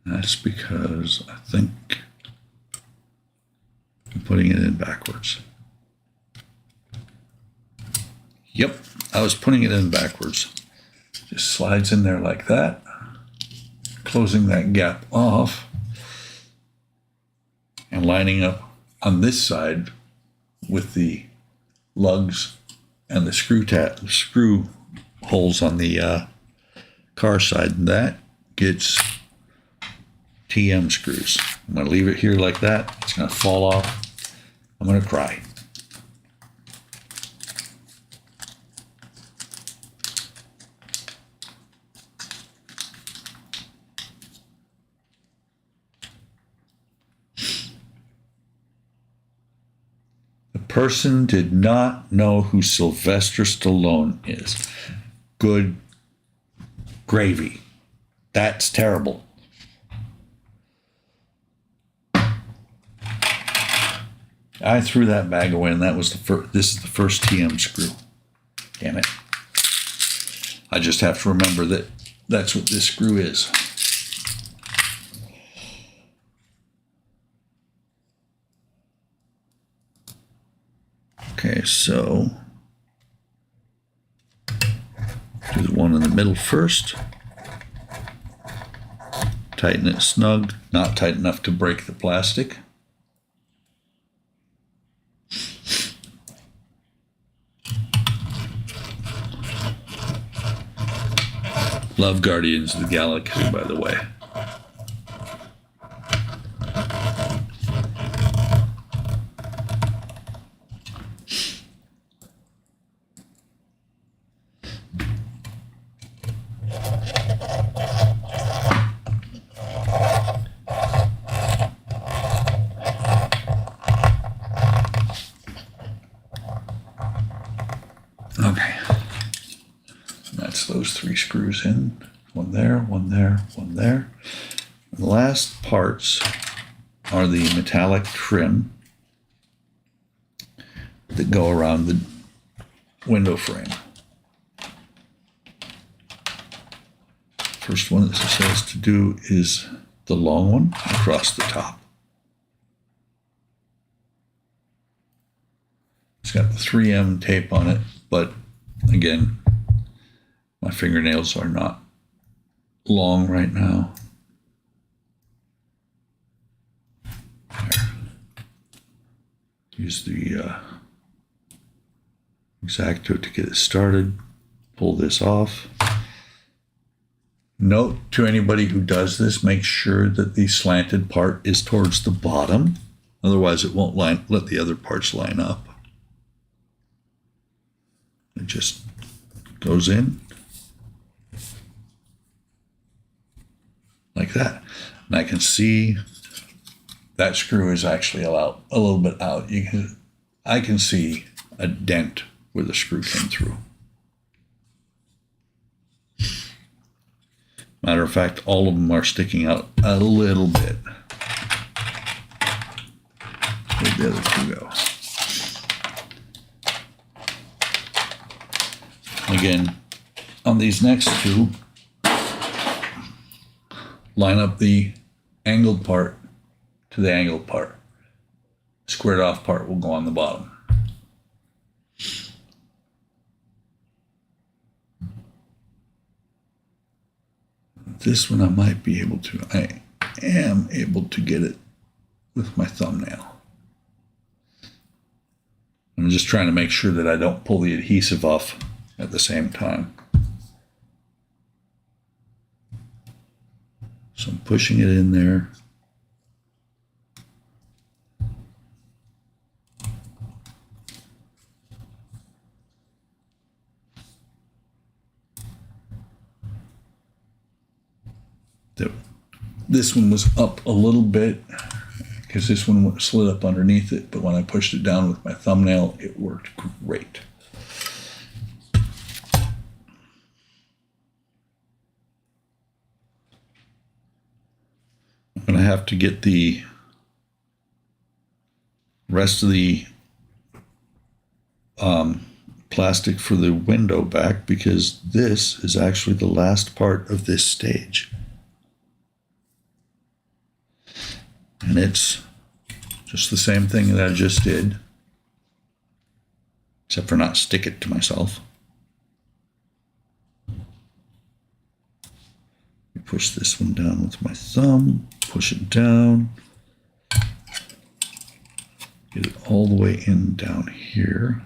That's because I think I'm putting it in backwards. Yep, I was putting it in backwards. Just slides in there like that, closing that gap off. and lining up on this side with the lugs and the screw holes on the car side, and that gets TM screws. I'm going to leave it here like that. It's going to fall off. I'm going to cry. The person did not know who Sylvester Stallone is. Good gravy. That's terrible. I threw that bag away, and that was the first. This is the first TM screw. Damn it! I just have to remember that that's what this screw is. Okay, so do the one in the middle first. Tighten it snug, not tight enough to break the plastic. Love Guardians of the Galaxy, by the way. Okay. That's those 3 screws in. One there, one there, one there. And the last parts are the metallic trim that go around the window frame. First one that it says to do is the long one across the top. It's got the 3M tape on it, but again, my fingernails are not long right now. There. Use the Ecto to get it started. Pull this off. Note to anybody who does this, make sure that the slanted part is towards the bottom. Otherwise it won't let the other parts line up. It just goes in like that. And I can see that screw is actually a little bit out. I can see a dent where the screw came through. Matter of fact, all of them are sticking out a little bit. Where'd the other 2 go? Again, on these next 2, line up the angled part to the angled part. Squared off part will go on the bottom. This one I might be able to. I am able to get it with my thumbnail. I'm just trying to make sure that I don't pull the adhesive off at the same time. So I'm pushing it in there. This one was up a little bit because this one slid up underneath it, but when I pushed it down with my thumbnail, it worked great. I'm going to have to get the rest of the plastic for the window back, because this is actually the last part of this stage. And it's just the same thing that I just did, except for not stick it to myself. Push this one down with my thumb, push it down. Get it all the way in down here.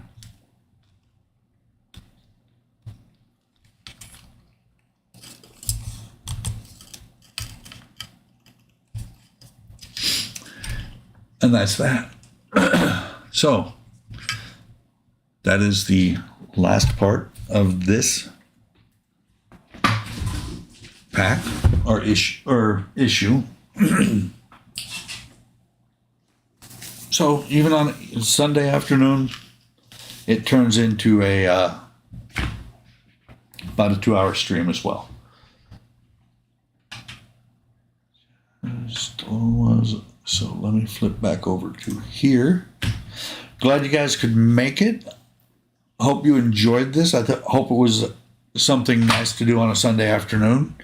And that's that. So that is the last part of this pack or issue. So even on Sunday afternoon, it turns into a about a 2-hour stream as well. So let me flip back over to here. Glad you guys could make it. Hope you enjoyed this. I hope it was something nice to do on a Sunday afternoon.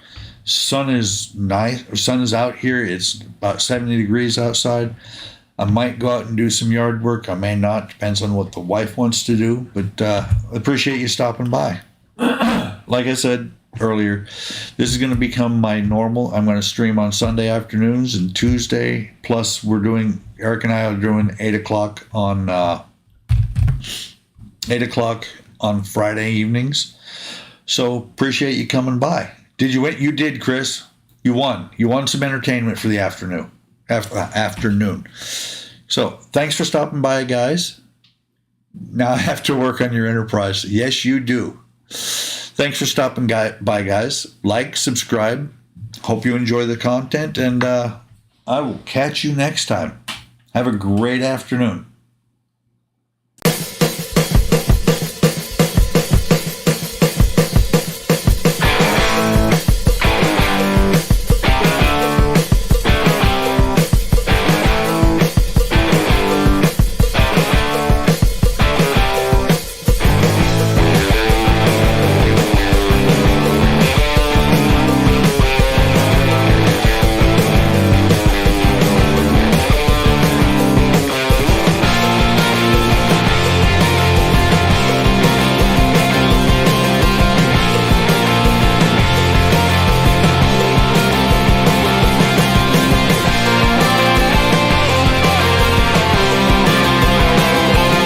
Sun is nice. Sun is out here. It's about 70 degrees outside. I might go out and do some yard work. I may not. Depends on what the wife wants to do. But appreciate you stopping by. Like I said earlier, this is going to become my normal. I'm going to stream on Sunday afternoons and Tuesday. Plus, Eric and I are doing 8 o'clock on 8 o'clock on Friday evenings. So appreciate you coming by. Did you win? You did, Chris. You won. You won some entertainment for the afternoon. So thanks for stopping by, guys. Now I have to work on your enterprise. Yes, you do. Thanks for stopping by, guys. Like, subscribe. Hope you enjoy the content, and I will catch you next time. Have a great afternoon.